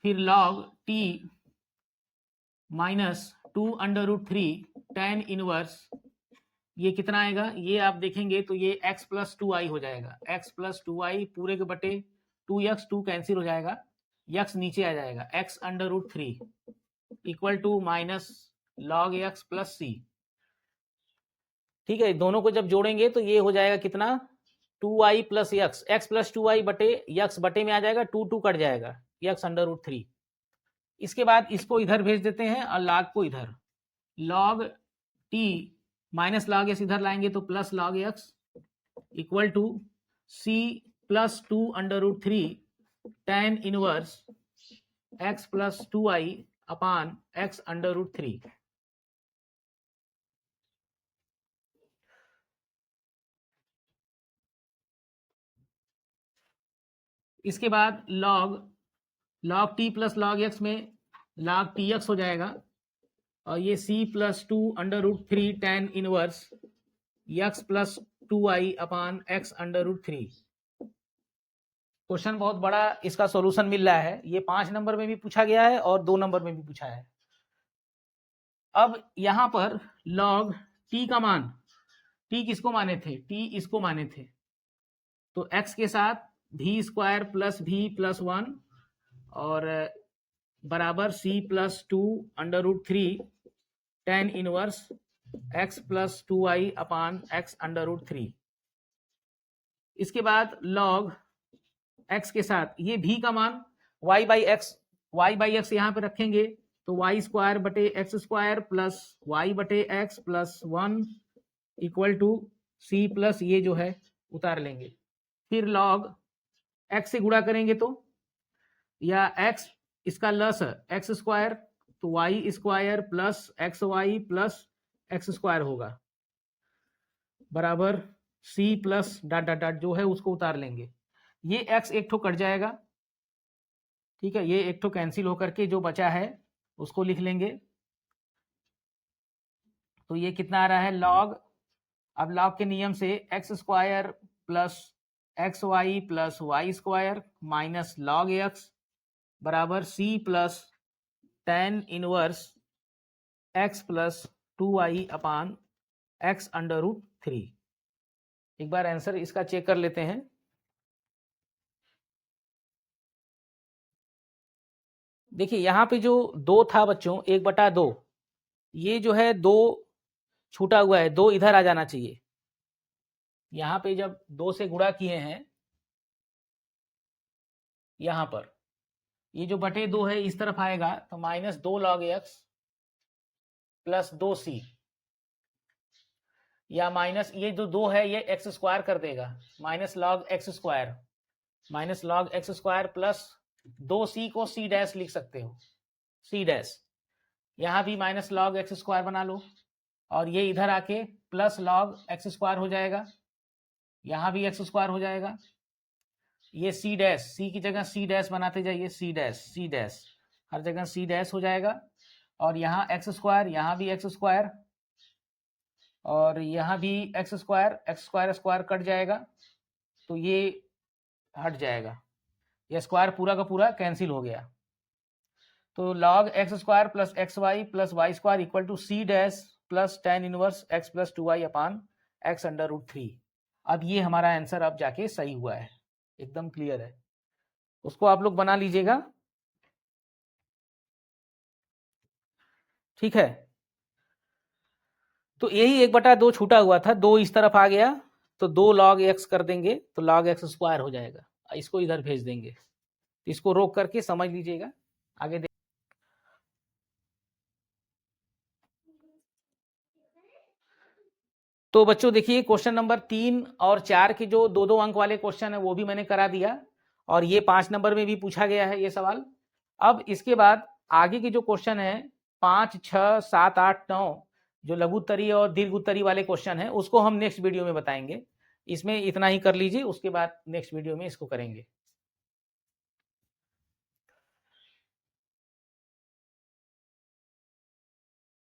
फिर log t minus 2√3 tan inverse, ये कितना आएगा, ये आप देखेंगे तो ये x प्लस 2i हो जाएगा, x प्लस 2i पूरे के बटे 2x, 2 कैंसिल हो जाएगा, x नीचे आ जाएगा, x√3 equal to minus log x plus c. ठीक है, दोनों को जब जोड़ेंगे तो ये हो जाएगा कितना, 2i plus x plus 2i बटे x बटे में आ जाएगा, 2 कट जाएगा, x√3। इसके बाद इसको इधर भेज देते हैं और log को इधर, log t minus log s इधर लाएंगे तो plus log x equal to c plus 2√3 tan inverse x plus 2i upon x√3। इसके बाद log t plus log x में log tx हो जाएगा और ये c plus 2√3 tan inverse x plus 2i upon x√3। Question बहुत बड़ा, इसका सॉल्यूशन मिल रहा है, ये 5 नंबर में भी पूछा गया है और 2 नंबर में भी पूछा है। अब यहां पर log t का मान, t किसको माने थे, t इसको माने थे, तो x के साथ v square plus v plus 1 और बराबर c plus 2√3 tan inverse x plus 2i upon x√3। इसके बाद log x के साथ ये v का मान y बाई एक्स यहाँ पे रखेंगे तो y स्क्वायर बटे एक्स स्क्वायर प्लस y बटे X plus 1 equal to c plus ये जो है उतार लेंगे, फिर log x से गुणा करेंगे तो या x इसका लस है एक्स स्क्वायर तो y square plus X Y plus x square होगा बराबर c plus dot dot dot जो है उसको उतार लेंगे, ये x एक ठो कट जाएगा, ठीक है, ये एक ठो कैंसिल होकर के जो बचा है उसको लिख लेंगे, तो ये कितना आ रहा है log, अब log के नियम से X square plus X Y plus Y square minus log x बराबर c plus tan inverse x plus 2i upon x√3। एक बार आंसर इसका चेक कर लेते हैं। देखिए यहाँ पे जो 2 था बच्चों 1/2, ये जो है 2 छूटा हुआ है, 2 इधर आ जाना चाहिए, यहाँ पे जब 2 से गुणा किए हैं यहाँ पर ये जो बटे 2 है इस तरफ आएगा तो minus 2 log x plus 2c या माइनस ये जो 2 है ये x स्क्वायर कर देगा minus log x square minus log x square plus 2c को c डैश लिख सकते हो, c डैश, यहाँ भी माइनस log x स्क्वायर बना लो और ये इधर आके प्लस log x स्क्वायर हो जाएगा, यहाँ भी x स्क्वायर हो जाएगा, ये c डैश, c की जगह c डैश बनाते जाइए, c डैश हर जगह c डैश हो जाएगा और यहाँ x स्क्वायर, यहाँ भी x स्क्वायर और यहाँ भी x स्क्वायर स्क्वायर कट जाएगा तो ये हट जाएगा, ये स्क्वायर पूरा का पूरा कैंसिल हो गया, तो log x square plus X Y plus Y square equal to c dash plus tan inverse x plus 2i upon x√3। अब ये हमारा आंसर अब जाके सही हुआ है, एकदम क्लियर है, उसको आप लोग बना लीजिएगा, ठीक है। तो यही 1/2 छूटा हुआ था, 2 इस तरफ आ गया तो 2 log x कर देंगे तो log x स्क्वायर हो जाएगा, इसको इधर भेज देंगे, इसको रोक करके समझ लीजिएगा आगे देख। तो बच्चों देखिए क्वेश्चन नंबर 3 और 4 के जो 2-2 अंक वाले क्वेश्चन है वो भी मैंने करा दिया और ये 5 नंबर में भी पूछा गया है ये सवाल। अब इसके बाद आगे के जो क्वेश्चन है 5, 6, 7, 8, 9 जो लघु उत्तरीय और दीर्घ उत्तरीय वाले क्वेश्चन है उसको हम नेक्स्ट वीडियो में बताएंगे। इसमें इतना ही कर लीजिए, उसके बाद नेक्स्ट वीडियो में इसको करेंगे।